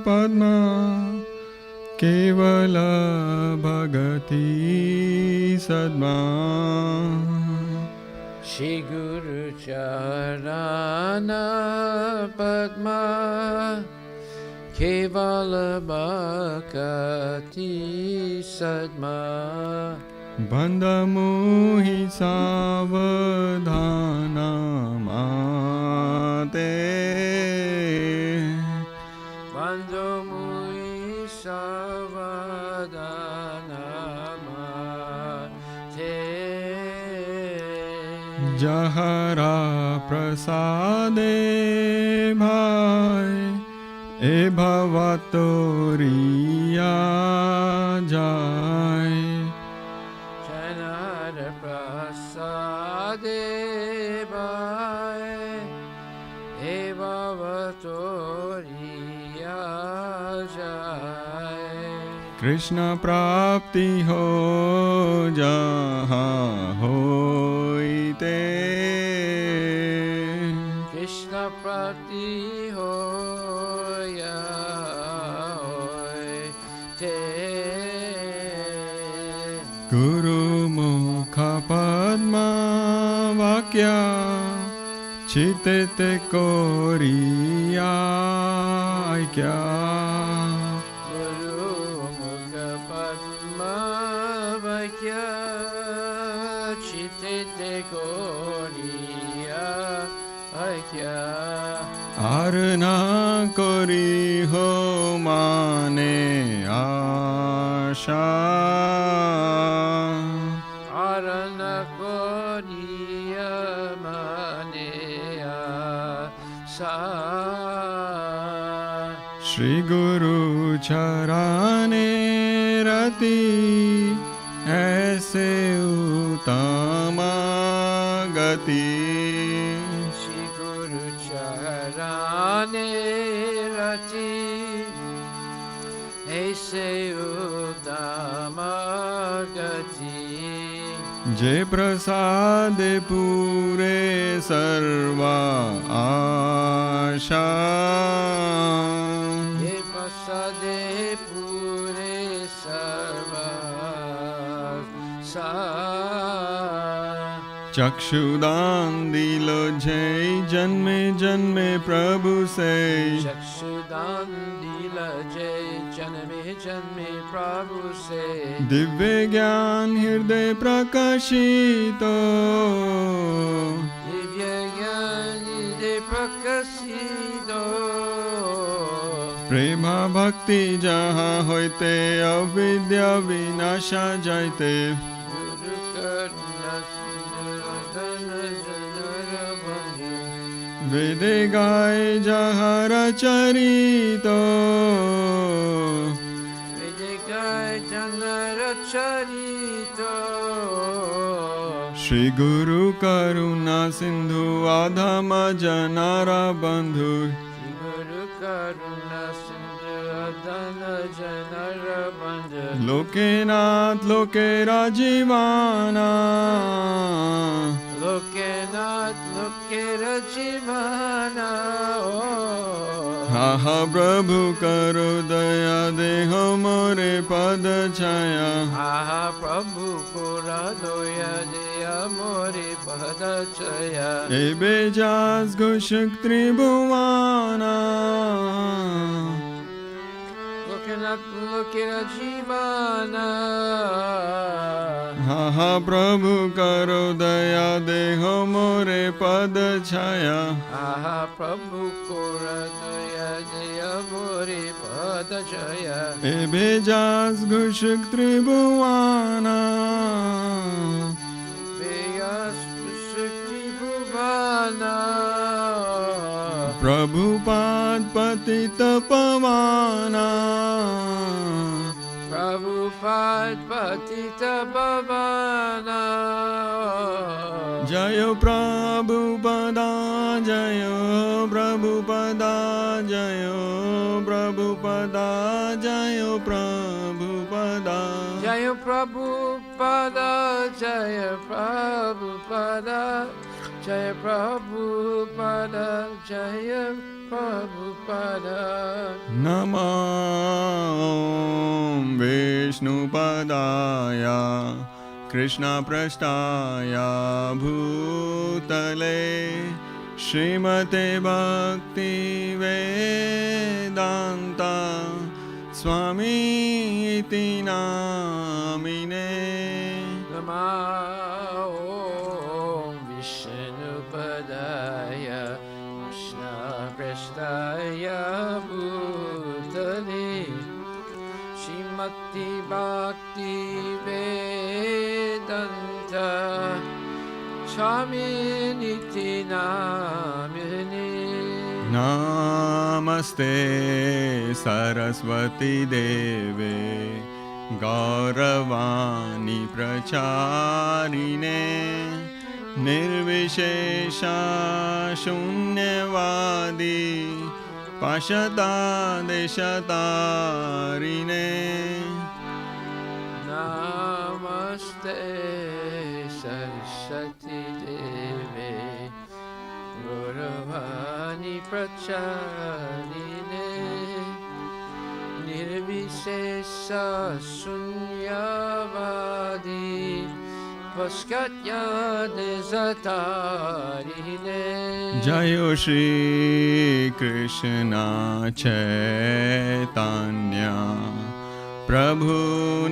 Padma Kevala Bhagati Sadma Shri Guru Charana Padma Kevala Bhakti Sadma Bandha Mohi Savadhana Mate Bandha Mohi Savadhana Mate Jahara Prasade Bhai E Bhavatoriya Jai Janara Prasade Bhai E Bhavatoriya Jai Krishna Prapti Ho Jaha Hoite Krishna Prapti Hoya Hoite Guru Mukha Padma Vakya Chitete Koriya Aikya Aarna करी हो माने आशा Arana Koriya Manea Sa Shri Guru Charane Rati ऐसे उत्तमा गति Shri Guru Charane Rati Aise Uttama Gati जे प्रसाद पूरे सर्वा आशा Ye Prasade Pure Sarva Sa चक्षुदान दिलो जय जन्मे जन्मे प्रभु से चक्षुदान दिला जय जन्मे जन्मे प्रभु से दिव्य ज्ञान हृदय प्रकाशितो दिव्य ज्ञान हृदय प्रकाशितो प्रेमा भक्ति जहाँ होते अविद्या विनाशा जायते गुरु करुणा सिंधु जनर बंधु वेदे गाय जहाँ रचरितो विजय जनर चरितो श्री गुरु करुणा सिंधु आधम जनारा बंधु गुरु करुणा सिंधु अदन जनर बंधु लोकेनाथ लोकेरा जीवाना लोकेनाथ लोकेर जीवाना हा हा प्रभु करो दया देह मोरे पद छाया आहा प्रभु कोरा दोया दया मोरे पद छाया एबे जास घोषक त्रिभुवाना लोकेनाथ लोकेर जीवाना हा हा प्रभु करो दया देह मोरे पद छाया आहा प्रभु कोरा दोया दया मोरे पद छाया एबे जास घोषक त्रिभुवाना बेयास शक्ति भुवाना प्रभुपाद पतित पवाना Prabhupada Patita Bhavana जयो प्रभुपदा जयो प्रभुपदा जयो प्रभुपदा जयो Prabhupada Jaya Prabhupada Jaya Prabhupada Jaya Prabhupada Jaya Prabhupada नमो विष्णुपदाय कृष्णपृष्ठाय भूतले श्रीमते भक्ति वेदांत स्वामी इति नामिने Namo Vishnupadaya Krishna Prasthaya Bhutale Shrimati Bhakti Vedanta Swami Niti Namine नमस्ते सरस्वती देवे गौरवाणी प्रचारिणे निर्विशेषा शून्यवादी पाशतादेशतारिणे Namaste Saraswati Deve Gauravani Pracharine Nirvisesa Sunyavadi Paskatya Desatarine जयो श्री कृष्ण चैतन्य प्रभु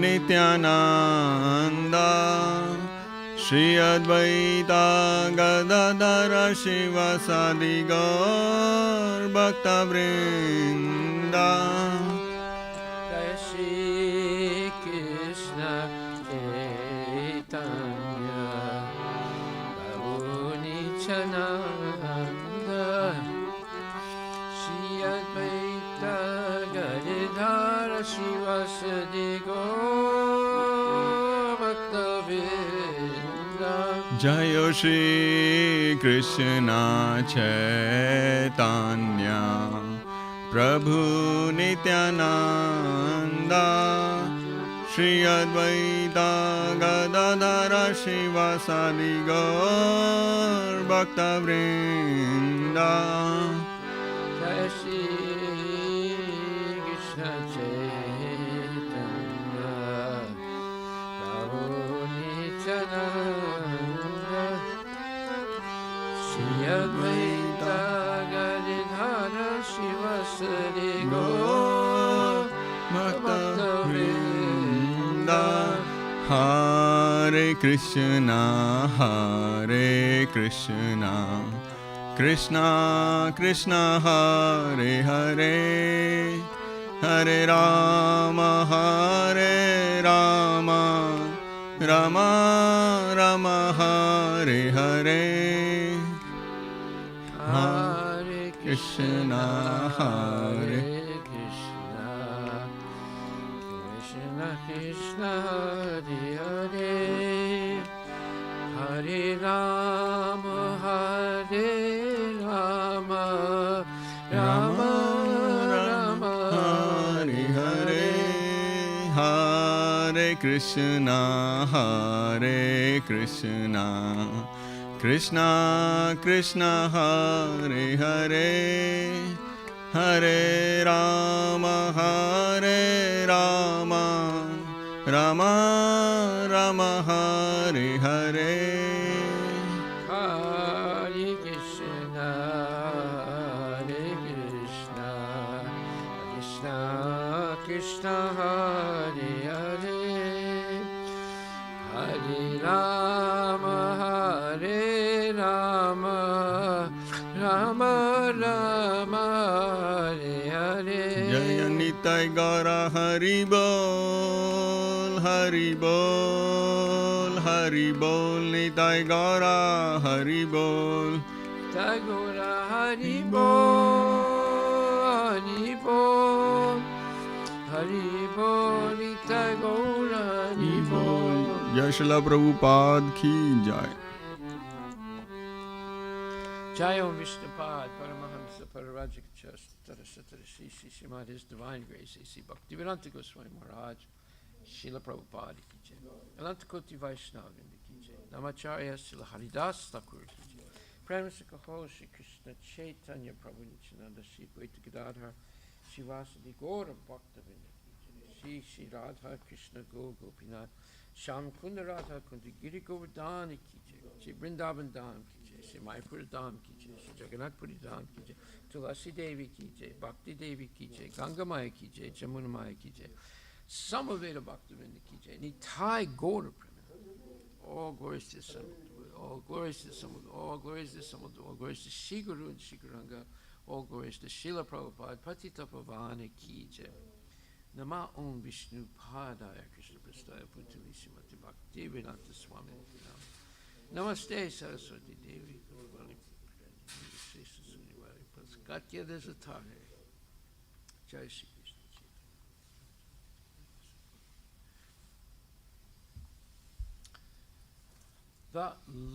Nityanand Shri Advaita Gadadhara Shivasadi Gaur Bhakta Vrinda. Jai Shri Krishna Chaitanya Prabhu Nityananda Shri Advaita Gadadhara Shivasadi Gaur Bhakta Vrinda. Jayo Shri Krishna Chaitanya Prabhu Nityananda Shri Advaita Gadadhara Shivasadi Gaur Bhakta Vrinda. Jai Shri Krishna Chaitanya Prabhu Nityananda Shri Advaita Gadadhara Shivasadi Gaur Bhakta Vrinda. Hare Krishna, Hare Krishna, Krishna Krishna, Hare Hare, Hare Rama, Hare Rama, Rama Rama, Hare Hare. Hare Krishna, Hare Krishna, Krishna Krishna, Hare Hare, Hare Rama, Hare Rama, Rama Rama, Hare Hare. Hare Krishna, Hare Krishna, Krishna Krishna, Hare Hare, Hare Rama, Hare Rama, Rama Rama, Hare Hare. Hare Krishna, Hare Krishna, Krishna Krishna, Hare Hare, Hare Rama, Hare Rama, Rama Rama, Hare Hare. Jaya Nitai Gaura Hari Bol, Hari Bol, Hari Bol, Nitai Gaura Hari Bol. Tagora Hari Bol, Hari Bol, Hari Bol, Tagora Hari Bol. Jai Srila Prabhupada Ki Jai. Jayom Vishnupad, Paramahamsa, Pararajika Satara Sisi, Shrimad, His Divine Grace, A.C. Bhaktivedanta Goswami Maharaj, Srila Prabhupada Ki Jai, Anantakoti Vaishnavin Ki Jai, Namacharya Srila Haridas Thakur Ki Jai, Premasika Ho Shri Krishna Chaitanya Prabhu Nityananda Shri Advaita Gadadhar Shivasadi Gaura Bhaktavinda Ki Jai, Shri Radha Krishna Go Gopinath Sham Kunda Radha Kunda Giri Govardhani Ki Jai, Shri Vrindavan Dham Ki Jai, Shri Mayapura Dham Ki Jai, Shri Jagannath Puri Dham Ki Jai, Tulasi Devi Ki Jai, Bhakti Devi Ki Jai, Ganga Maya Ki Jai, Jamuna Maya Ki Jai, Samaveda Bhaktavinda Ki Jai, Nitai Gaura Pramana. All glories to the Son, all glories to the Son, all glories to the Son, all glories to Shri Guru and Shri Guranga, all glories to Srila Prabhupada, Patita Pavana Ki Jai. Nama Om Vishnu Padaya Krishna Prastaya Puntali Srimati Bhakti Vedanta Swami Namaste Saraswati Devi Gopali Katya Desatare Jai Shri Krishna Chaitanya. The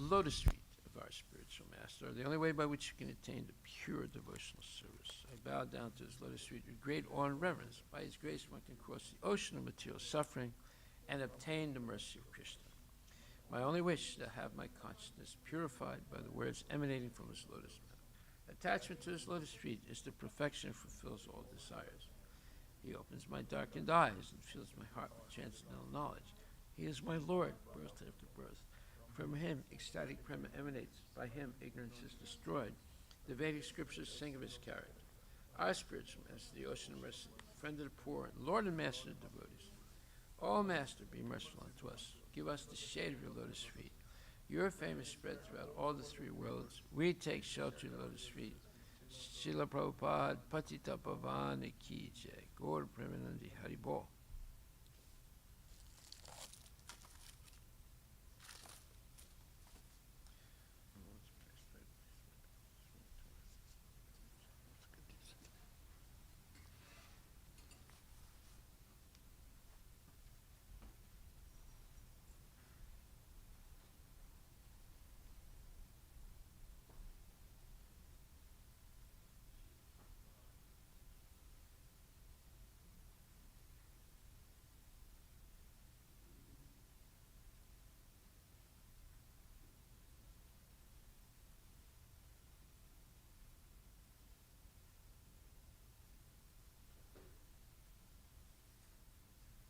lotus feet of our spiritual master are the only way by which you can attain the pure devotional service. I bow down to his lotus feet with great awe and reverence. By his grace, one can cross the ocean of material suffering and obtain the mercy of Krishna. My only wish is to have my consciousness purified by the words emanating from his lotus mouth. Attachment to his lotus feet is the perfection that fulfills all desires. He opens my darkened eyes and fills my heart with transcendental knowledge. He is my Lord, birth after birth. From him, ecstatic prema emanates. By him, ignorance is destroyed. The Vedic scriptures sing of his character. Our spiritual master, the ocean of mercy, friend of the poor, and Lord and master of devotees. O Master, be merciful unto us. Give us the shade of your lotus feet. Your fame is spread throughout all the three worlds. We take shelter in Lotus feet. Srila Prabhupada Patita Pavana Ki Jai. Gaur Premanandi Haribol.